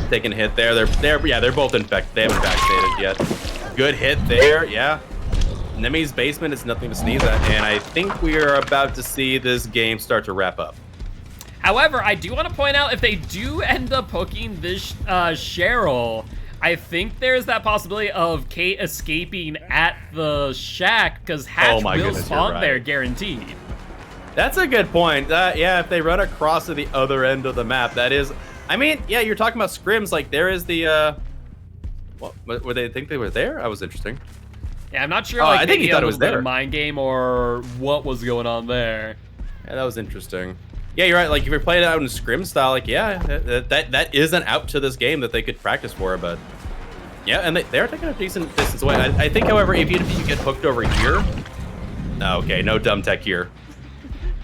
Taking a hit there. They're both infected. They haven't vaccinated yet. Good hit there, yeah. Nemi's basement is nothing to sneeze at, and I think we are about to see this game start to wrap up. However, I do want to point out, if they do end up hooking this Cheryl, I think there's that possibility of Kate escaping at the shack, because Hatch will spawn there, guaranteed. That's a good point. Yeah, if they run across to the other end of the map, that is... I mean, yeah, you're talking about scrims, like there is the... What, were they think they were there? That was interesting. Yeah, I'm not sure, like, I think he thought it was there. A mind game or what was going on there. Yeah, that was interesting. Yeah, you're right. Like, if you're playing it out in scrim style, like, yeah, that is an out to this game that they could practice for, but yeah, and they are taking a decent distance away. I think, however, if you get hooked over here, okay, no dumb tech here.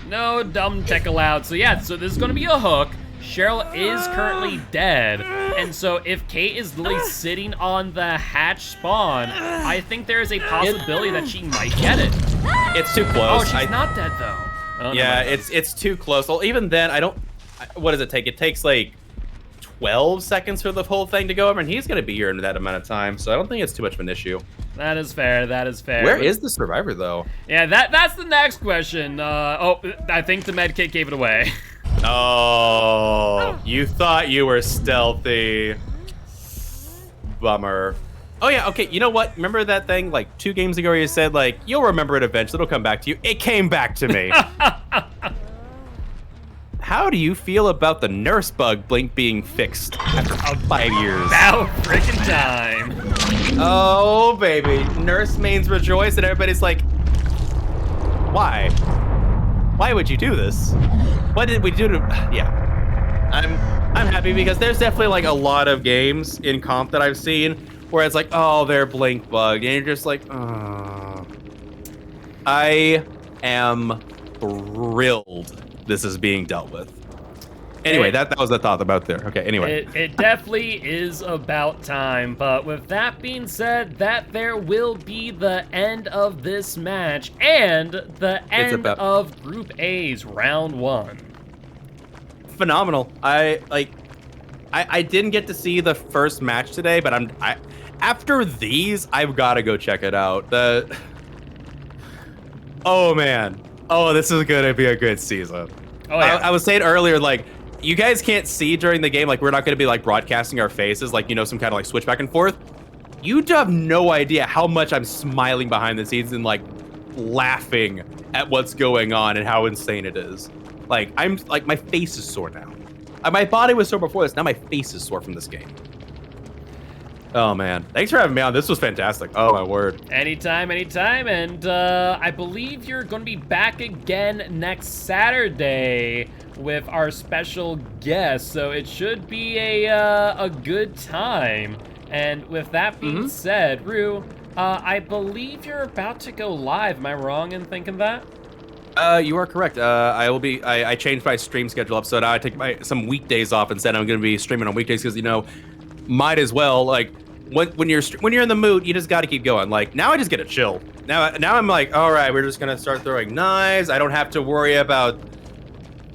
No dumb tech allowed. So yeah, so this is going to be a hook. Cheryl is currently dead, and so if Kate is literally sitting on the hatch spawn, I think there is a possibility that she might get it. It's too close. Oh, she's not dead though. Oh, yeah, it's too close. Well, even then, what does it take? It takes like 12 seconds for the whole thing to go over, and he's going to be here in that amount of time, so I don't think it's too much of an issue. That is fair, that is fair. Where is the survivor, though? Yeah, that's the next question. I think the med kit gave it away. Oh, you thought you were stealthy. Bummer. Oh, yeah, okay, you know what? Remember that thing, like, 2 games ago where you said, like, you'll remember it eventually, it'll come back to you? It came back to me. How do you feel about the nurse bug blink being fixed after 5 years? About freaking time. Oh, baby. Nurse mains rejoice, and everybody's like, why? Why would you do this? What did we do to... Yeah. I'm happy because there's definitely, like, a lot of games in comp that I've seen where it's like, oh, they're blink bugged, and you're just like, oh. I am thrilled this is being dealt with. Anyway, that was the thought about there. Okay, anyway. It definitely is about time, but with that being said, that there will be the end of this match and the end of Group A's Round 1. Phenomenal. I didn't get to see the first match today, but after these, I've got to go check it out. Oh, man. Oh, this is going to be a good season. Oh, yeah. I was saying earlier, like, you guys can't see during the game, like, we're not going to be, like, broadcasting our faces, like, you know, some kind of, like, switch back and forth. You have no idea how much I'm smiling behind the scenes and, like, laughing at what's going on and how insane it is. Like, my face is sore now. My body was sore before this, now my face is sore from this game. Oh, man. Thanks for having me on. This was fantastic. Oh, my word. Anytime, anytime. And I believe you're going to be back again next Saturday with our special guest. So it should be a good time. And with that being said, Rue, I believe you're about to go live. Am I wrong in thinking that? You are correct. I changed my stream schedule up, so now I take some weekdays off instead. I'm going to be streaming on weekdays because, you know, might as well, like, when you're in the mood, you just got to keep going. Like, now I just get to chill. Now I'm like, all right, we're just gonna start throwing knives. I don't have to worry about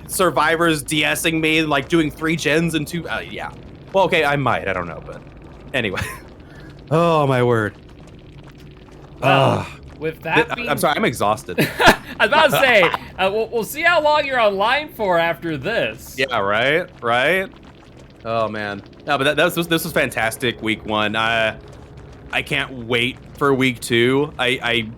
survivors DSing me, like doing 3 gens and 2. Yeah. Well, okay, I might. I don't know, but anyway. Oh my word. With that being... I'm sorry, I'm exhausted. I was about to say, we'll see how long you're online for after this. Yeah, right. Oh man. No, but this was fantastic. Week 1. I can't wait for week 2. I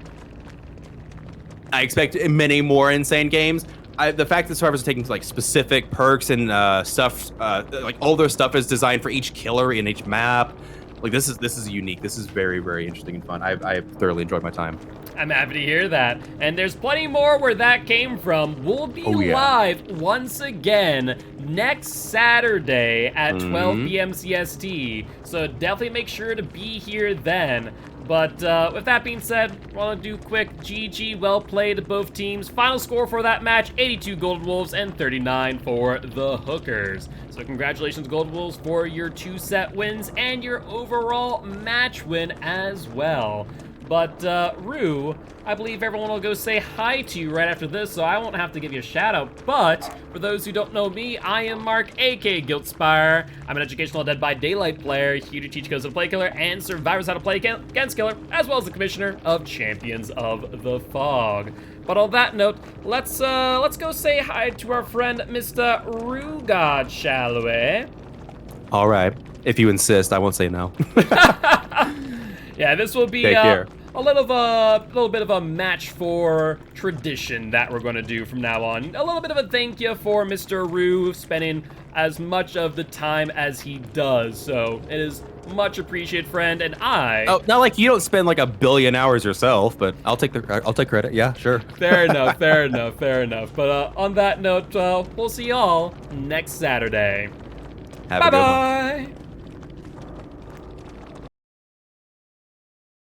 expect many more insane games. The fact that survivors are taking like specific perks and stuff, like all their stuff is designed for each killer in each map. Like this is unique. This is very, very interesting and fun. I thoroughly enjoyed my time. I'm happy to hear that. And there's plenty more where that came from. We'll be live once again next Saturday at 12 p.m. CST. So definitely make sure to be here then. But with that being said, I want to do quick GG, well played to both teams. Final score for that match, 82 Golden Wolves and 39 for the Hookers. So congratulations, Golden Wolves, for your 2-set wins and your overall match win as well. But, Rue, I believe everyone will go say hi to you right after this, so I won't have to give you a shout-out. But, for those who don't know me, I am Mark, aka Giltspire. I'm an educational Dead by Daylight player, here to teach codes how to play killer and survivors how to play against killer, as well as the commissioner of Champions of the Fog. But on that note, let's go say hi to our friend, Mr. Rugaard, shall we? All right. If you insist, I won't say no. Yeah, this will be a little bit of a match for tradition that we're going to do from now on. A little bit of a thank you for Mr. Rue spending as much of the time as he does. So it is much appreciated, friend, and I... Oh, not like you don't spend like 1 billion hours yourself, but I'll take credit. Yeah, sure. Fair enough, fair enough. But on that note, we'll see y'all next Saturday. Have a good one.